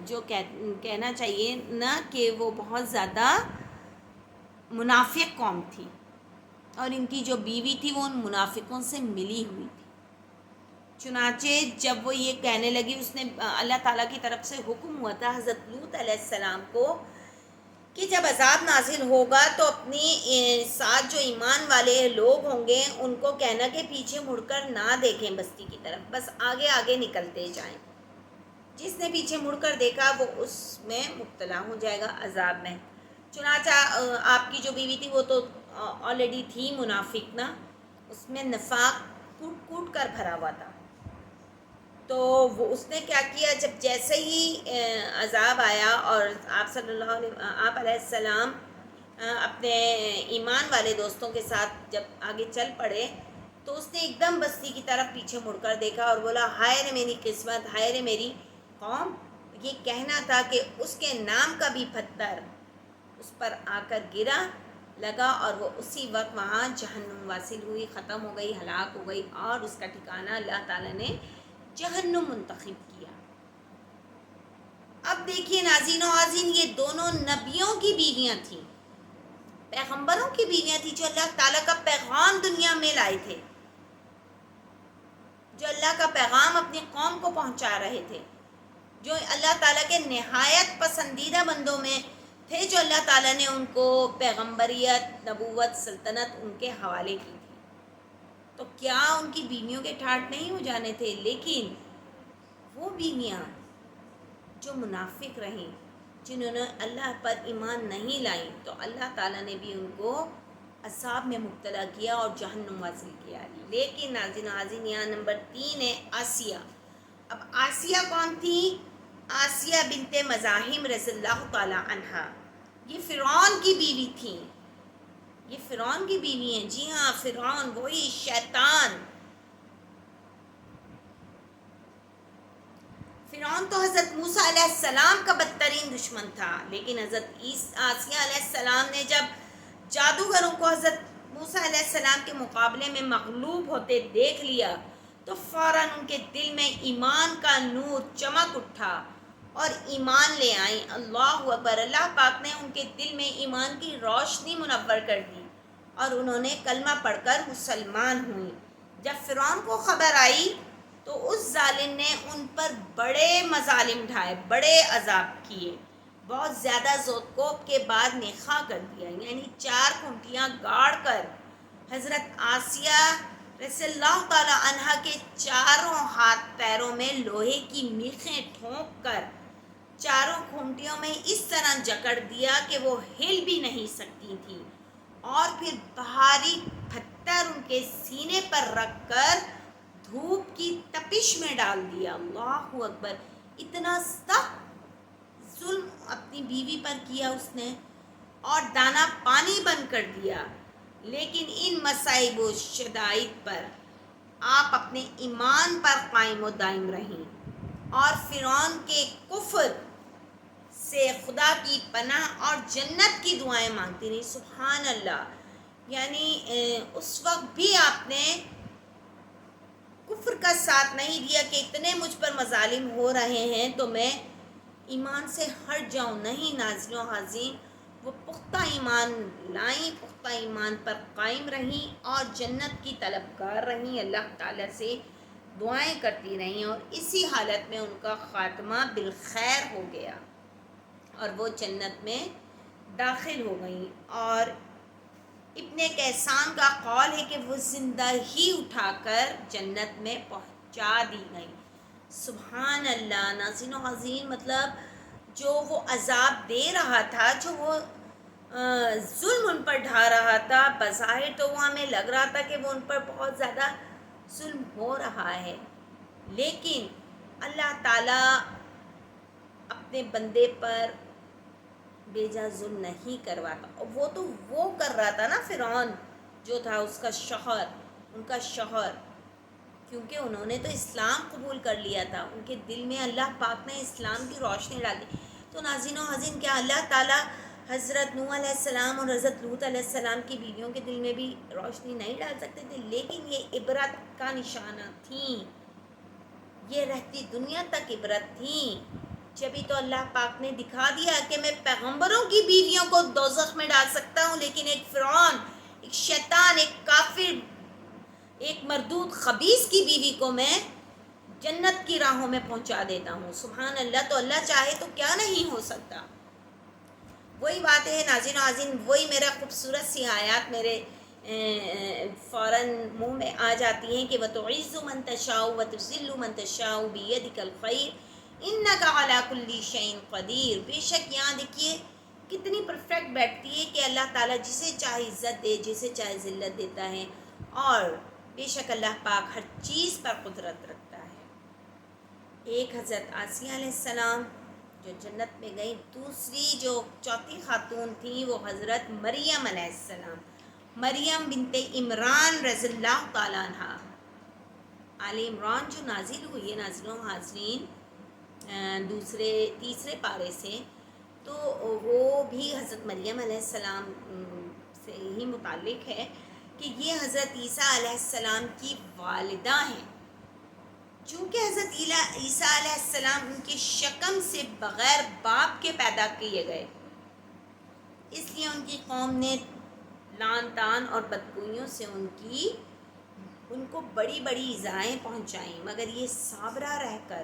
جو کہنا چاہیے نا کہ وہ بہت زیادہ منافق قوم تھی، اور ان کی جو بیوی تھی وہ ان منافقوں سے ملی ہوئی تھی۔ چنانچہ جب وہ یہ کہنے لگی، اس نے اللہ تعالیٰ کی طرف سے حکم ہوا تھا حضرت لوط علیہ السلام کو کہ جب عذاب نازل ہوگا تو اپنی ساتھ جو ایمان والے لوگ ہوں گے ان کو کہنا کہ پیچھے مڑ کر نہ دیکھیں بستی کی طرف، بس آگے آگے نکلتے جائیں۔ جس نے پیچھے مڑ کر دیکھا وہ اس میں مبتلا ہو جائے گا، عذاب میں۔ چنانچہ آپ کی جو بیوی تھی وہ تو آلریڈی تھی منافق نا، اس میں نفاق کوٹ کوٹ کر بھرا ہوا تھا۔ تو وہ اس نے کیا کیا، جب جیسے ہی عذاب آیا اور آپ علیہ السلام اپنے ایمان والے دوستوں کے ساتھ جب آگے چل پڑے تو اس نے ایک دم بستی کی طرف پیچھے مڑ کر دیکھا اور بولا، ہائے رے میری قسمت، ہائے رے میری قوم۔ یہ کہنا تھا کہ اس کے نام کا بھی پتھر اس پر آ کر گرا لگا اور وہ اسی وقت وہاں جہنم واصل ہوئی، ختم ہو گئی، ہلاک ہو گئی، اور اس کا ٹھکانہ اللہ تعالیٰ نے جہنم منتخب کیا۔ اب دیکھیے ناظرین و عازرین، یہ دونوں نبیوں کی بیویاں تھیں، پیغمبروں کی بیویاں تھیں، جو اللہ تعالیٰ کا پیغام دنیا میں لائے تھے، جو اللہ کا پیغام اپنی قوم کو پہنچا رہے تھے، جو اللہ تعالیٰ کے نہایت پسندیدہ بندوں میں تھے، جو اللہ تعالیٰ نے ان کو پیغمبریت، نبوت، سلطنت ان کے حوالے کی تھی۔ تو کیا ان کی بیویوں کے ٹھاٹھ نہیں ہو جانے تھے؟ لیکن وہ بیویاں جو منافق رہیں، جنہوں نے اللہ پر ایمان نہیں لائیں، تو اللہ تعالیٰ نے بھی ان کو عذاب میں مبتلا کیا اور جہنم واصل کیا۔ لیکن ناظرین و عازرین، یہاں نمبر 3 ہے آسیہ۔ اب آسیہ کون تھی؟ آسیہ بنت مزاحم رضی اللہ تعالیٰ عنہا، یہ فرعون کی بیوی تھیں، یہ فرعون کی بیوی ہیں، جی ہاں، فرعون وہی شیطان۔ فرعون تو حضرت موسیٰ علیہ السلام کا بدترین دشمن تھا، لیکن حضرت آسیہ علیہ السلام نے جب جادوگروں کو حضرت موسیٰ علیہ السلام کے مقابلے میں مغلوب ہوتے دیکھ لیا تو فوراً ان کے دل میں ایمان کا نور چمک اٹھا اور ایمان لے آئیں۔ اللہ اکبر! اللہ پاک نے ان کے دل میں ایمان کی روشنی منور کر دی اور انہوں نے کلمہ پڑھ کر مسلمان ہوئیں۔ جب فرعون کو خبر آئی تو اس ظالم نے ان پر بڑے مظالم ڈھائے، بڑے عذاب کیے، بہت زیادہ زوتکوب کے بعد نخا کر دیا، یعنی 4 کھنٹیاں گاڑ کر حضرت آسیہ رضی اللہ تعالیٰ عنہ کے چاروں ہاتھ پیروں میں لوہے کی میخیں ٹھونک کر چاروں کھنٹیوں میں اس طرح جکڑ دیا کہ وہ ہل بھی نہیں سکتی تھی، اور پھر بھاری پتھر ان کے سینے پر رکھ کر دھوپ کی تپش میں ڈال دیا۔ اللہ اکبر! اتنا سخت ظلم اپنی بیوی پر کیا اس نے اور دانا پانی بن کر دیا، لیکن ان مصائب و شدائد پر آپ اپنے ایمان پر قائم و دائم رہیں اور فرعون کے کفر سے خدا کی پناہ اور جنت کی دعائیں مانگتی رہی۔ سبحان اللہ، یعنی اس وقت بھی آپ نے کفر کا ساتھ نہیں دیا کہ اتنے مجھ پر مظالم ہو رہے ہیں تو میں ایمان سے ہٹ جاؤں، نہیں ناظرین و حاضرین، وہ پختہ ایمان لائیں، پختہ ایمان پر قائم رہیں اور جنت کی طلبگار رہیں، اللہ تعالیٰ سے دعائیں کرتی رہیں، اور اسی حالت میں ان کا خاتمہ بالخیر ہو گیا اور وہ جنت میں داخل ہو گئیں۔ اور ابن کیسان کا قول ہے کہ وہ زندہ ہی اٹھا کر جنت میں پہنچا دی گئیں۔ سبحان اللہ ناظرین و حاضرین، مطلب جو وہ عذاب دے رہا تھا، جو وہ ظلم ان پر ڈھا رہا تھا، بظاہر تو وہ ہمیں لگ رہا تھا کہ وہ ان پر بہت زیادہ ظلم ہو رہا ہے، لیکن اللہ تعالیٰ اپنے بندے پر بے جا ظلم نہیں کرواتا۔ اور وہ تو وہ کر رہا تھا نا، فرعون جو تھا اس کا شوہر، ان کا شوہر، کیونکہ انہوں نے تو اسلام قبول کر لیا تھا، ان کے دل میں اللہ پاک نے اسلام کی روشنی ڈال دی۔ تو ناظرین و حاضرین، کیا اللہ تعالیٰ حضرت نوح علیہ السلام اور حضرت لوط علیہ السلام کی بیویوں کے دل میں بھی روشنی نہیں ڈال سکتے تھے؟ لیکن یہ عبرت کا نشانہ تھیں، یہ رہتی دنیا تک عبرت تھیں۔ جبھی تو اللہ پاک نے دکھا دیا کہ میں پیغمبروں کی بیویوں کو دوزخ میں ڈال سکتا ہوں، لیکن ایک فرعون، ایک شیطان، ایک کافر، ایک مردود خبیث کی بیوی کو میں جنت کی راہوں میں پہنچا دیتا ہوں۔ سبحان اللہ، تو اللہ چاہے تو کیا نہیں ہو سکتا۔ وہی بات ہے ناظرین و حاضرین، وہی میرا خوبصورت سی آیات میرے فوراً منہ میں آ جاتی ہیں کہ وَتُعِزُّ مَن تَشَاءُ وَتُذِلُّ مَن تَشَاءُ بِيَدِكَ الْخَيْرُ إِنَّكَ عَلَىٰ كُلِّ شَيْءٍ قَدِيرٌ۔ بے شک یہاں دیکھیے کتنی پرفیکٹ بیٹھتی ہے کہ اللہ تعالیٰ جسے چاہے عزت دے، جسے چاہے ذلت دیتا ہے، اور بے شک اللہ پاک ہر چیز پر قدرت رکھتا ہے۔ ایک حضرت آسیہ علیہ السلام جو جنت میں گئی، دوسری جو چوتھی خاتون تھیں وہ حضرت مریم علیہ السلام، مریم بنت عمران رضی اللہ تعالیٰ عنہ۔ آل عمران جو نازل ہوئی ہے ناظرین و حاضرین تیسرے پارے سے، تو وہ بھی حضرت مریم علیہ السلام سے ہی متعلق ہے کہ یہ حضرت عیسیٰ علیہ السلام کی والدہ ہیں۔ چونکہ حضرت عیسیٰ علیہ السلام ان کی شکم سے بغیر باپ کے پیدا کیے گئے، اس لیے ان کی قوم نے لعن طعن اور بدگوئیوں سے ان کو بڑی بڑی ایذائیں پہنچائیں، مگر یہ صابرہ رہ کر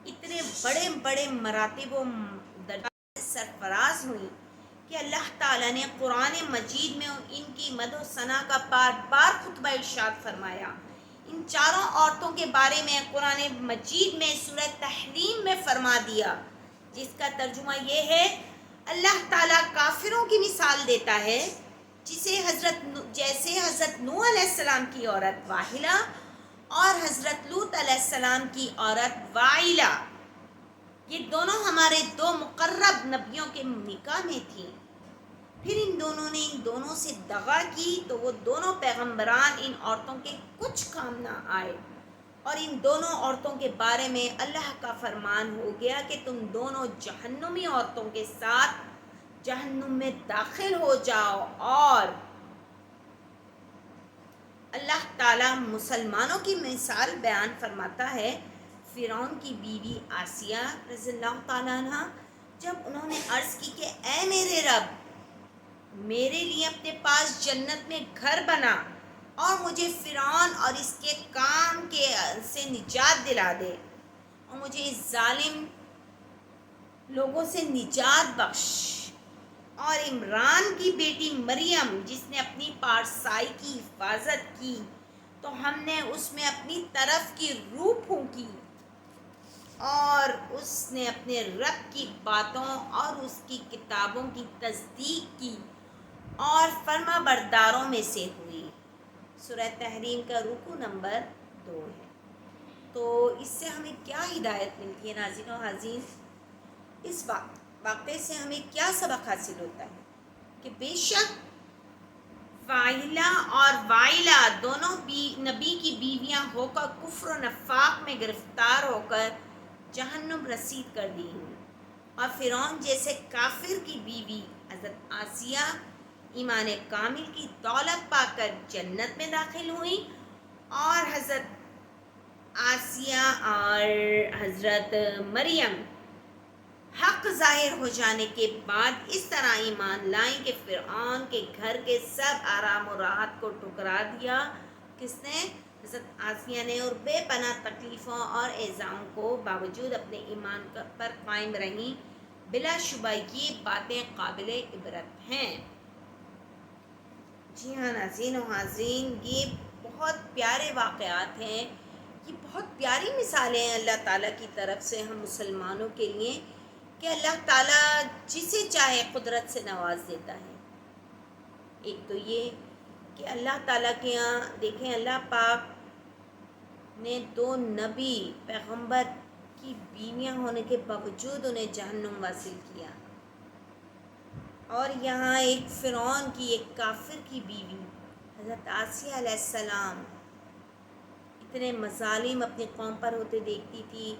اتنے بڑے بڑے مراتب و درجات سے سرفراز ہوئی کہ اللہ تعالیٰ نے قرآن مجید میں ان کی مدح و ثنا کا بار بار خطبہ ارشاد فرمایا۔ ان چاروں عورتوں کے بارے میں قرآن مجید میں سورہ تحریم میں فرما دیا، جس کا ترجمہ یہ ہے: اللہ تعالیٰ کافروں کی مثال دیتا ہے جیسے حضرت نوح علیہ السلام کی عورت واحلہ اور حضرت لوط علیہ السلام کی عورت وائلہ، یہ دونوں ہمارے دو مقرب نبیوں کے نکاح میں تھیں۔ پھر ان دونوں نے ان دونوں سے دغا کی تو وہ دونوں پیغمبران ان عورتوں کے کچھ کام نہ آئے، اور ان دونوں عورتوں کے بارے میں اللہ کا فرمان ہو گیا کہ تم دونوں جہنمی عورتوں کے ساتھ جہنم میں داخل ہو جاؤ۔ اور اللہ تعالیٰ مسلمانوں کی مثال بیان فرماتا ہے۔ فرعون کی بیوی آسیہ رضی اللہ تعالیٰ عنہ، جب انہوں نے عرض کی کہ اے میرے رب، میرے لیے اپنے پاس جنت میں گھر بنا اور مجھے فرعون اور اس کے کام سے نجات دلا دے، اور مجھے اس ظالم لوگوں سے نجات بخش، اور عمران کی بیٹی مریم جس نے اپنی پارسائی کی حفاظت کی تو ہم نے اس میں اپنی طرف کی روح پھونکی، اور اس نے اپنے رب کی باتوں اور اس کی کتابوں کی تصدیق کی اور فرما برداروں میں سے ہوئی۔ سورہ تحریم کا رکوع نمبر 2 ہے۔ تو اس سے ہمیں کیا ہدایت ملتی ہے ناظرین و حاضرین؟ اس بات واقعے سے ہمیں کیا سبق حاصل ہوتا ہے کہ بے شک وائلہ اور وائلہ دونوں نبی کی بیویاں ہو کر کفر و نفاق میں گرفتار ہو کر جہنم رسید کر دی ہوئی، اور فرعون جیسے کافر کی بیوی حضرت آسیہ ایمان کامل کی دولت پا کر جنت میں داخل ہوئی، اور حضرت آسیہ اور حضرت مریم حق ظاہر ہو جانے کے بعد اس طرح ایمان لائیں کہ فرعون کے گھر کے سب آرام و راحت کو ٹھکرا دیا۔ کس نے؟ حضرت آسیہ نے، اور بے پناہ تکلیفوں اور ایذاؤں کو باوجود اپنے ایمان پر قائم رہیں۔ بلا شبہ یہ باتیں قابل عبرت ہیں۔ جی ہاں ناظرین و حاضرین، یہ بہت پیارے واقعات ہیں، یہ بہت پیاری مثالیں ہیں اللہ تعالیٰ کی طرف سے ہم مسلمانوں کے لیے کہ اللہ تعالیٰ جسے چاہے قدرت سے نواز دیتا ہے۔ ایک تو یہ کہ اللہ تعالیٰ کے یہاں دیکھیں، اللہ پاک نے 2 نبی پیغمبر کی بیویاں ہونے کے باوجود انہیں جہنم واصل کیا، اور یہاں ایک فرعون کی، ایک کافر کی بیوی حضرت آسیہ علیہ السلام اتنے مظالم اپنی قوم پر ہوتے دیکھتی تھی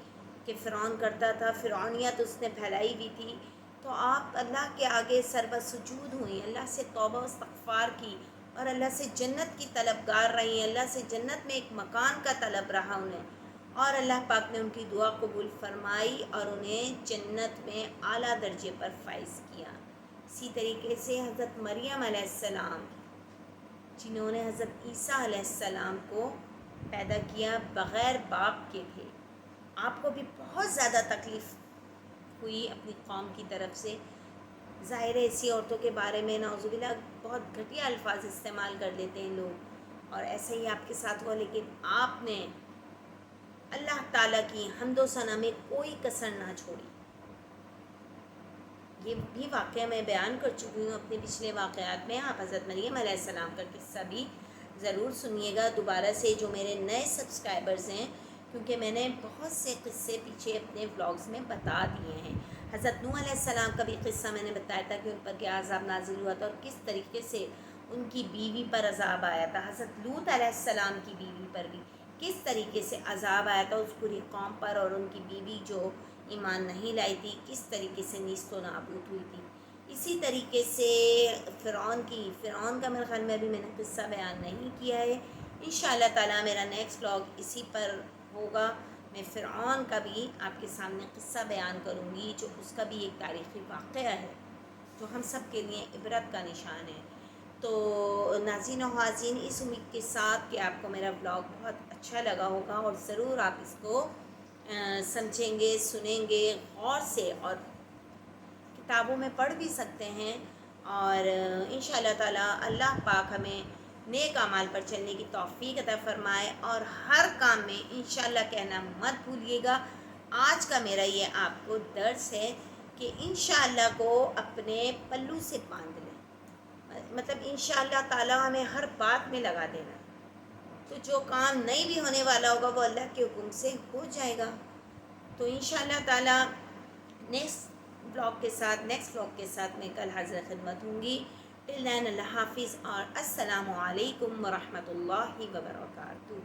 کہ فرعون کرتا تھا، فرعونیت اس نے پھیلائی بھی تھی، تو آپ اللہ کے آگے سربسجود ہوئیں، اللہ سے توبہ و استغفار کی، اور اللہ سے جنت کی طلبگار رہیں، اللہ سے جنت میں ایک مکان کا طلب رہا انہیں، اور اللہ پاک نے ان کی دعا قبول فرمائی اور انہیں جنت میں اعلیٰ درجے پر فائز کیا۔ اسی طریقے سے حضرت مریم علیہ السلام، جنہوں نے حضرت عیسیٰ علیہ السلام کو پیدا کیا، بغیر باپ کے تھے، آپ کو بھی بہت زیادہ تکلیف ہوئی اپنی قوم کی طرف سے۔ ظاہر ہے ایسی عورتوں کے بارے میں نعوذ باللہ بہت گھٹیا الفاظ استعمال کر لیتے ہیں لوگ، اور ایسا ہی آپ کے ساتھ ہوا، لیکن آپ نے اللہ تعالیٰ کی حمد و ثنا میں کوئی کسر نہ چھوڑی۔ یہ بھی واقعہ میں بیان کر چکی ہوں اپنے پچھلے واقعات میں، آپ حضرت مریم علیہ السلام کا قصہ بھی ضرور سنیے گا دوبارہ سے، جو میرے نئے سبسکرائبرز ہیں، کیونکہ میں نے بہت سے قصے پیچھے اپنے ولاگز میں بتا دیے ہیں۔ حضرت نوح علیہ السلام کا بھی قصہ میں نے بتایا تھا کہ ان پر کیا عذاب نازل ہوا تھا اور کس طریقے سے ان کی بیوی پر عذاب آیا تھا۔ حضرت لوط علیہ السلام کی بیوی پر بھی کس طریقے سے عذاب آیا تھا، اس پوری قوم پر، اور ان کی بیوی جو ایمان نہیں لائی تھی کس طریقے سے نیست و نابود ہوئی تھی۔ اسی طریقے سے فرعون کا میرے خیال میں ابھی میں نے قصہ بیان نہیں کیا ہے، انشاءاللہ تعالیٰ میرا نیکسٹ ولاگ اسی پر ہوگا، میں فرعون کا بھی آپ کے سامنے قصہ بیان کروں گی، جو اس کا بھی ایک تاریخی واقعہ ہے جو ہم سب کے لیے عبرت کا نشان ہے۔ تو ناظرین و حاضرین، اس امید کے ساتھ کہ آپ کو میرا ولاگ بہت اچھا لگا ہوگا، اور ضرور آپ اس کو سمجھیں گے، سنیں گے غور سے، اور کتابوں میں پڑھ بھی سکتے ہیں، اور انشاءاللہ تعالیٰ اللہ پاک ہمیں نیک اعمال پر چلنے کی توفیق عطا فرمائے، اور ہر کام میں انشاءاللہ کہنا مت بھولیے گا۔ آج کا میرا یہ آپ کو درس ہے کہ انشاءاللہ کو اپنے پلو سے باندھ لیں، مطلب انشاءاللہ تعالیٰ ہمیں ہر بات میں لگا دینا، تو جو کام نہیں بھی ہونے والا ہوگا وہ اللہ کے حکم سے ہو جائے گا۔ تو انشاءاللہ تعالیٰ نیکسٹ ولاگ کے ساتھ میں کل حاضر خدمت ہوں گی۔ ٹل دین اللہ حافظ، اور السلام علیکم ورحمۃ اللہ وبرکاتہ۔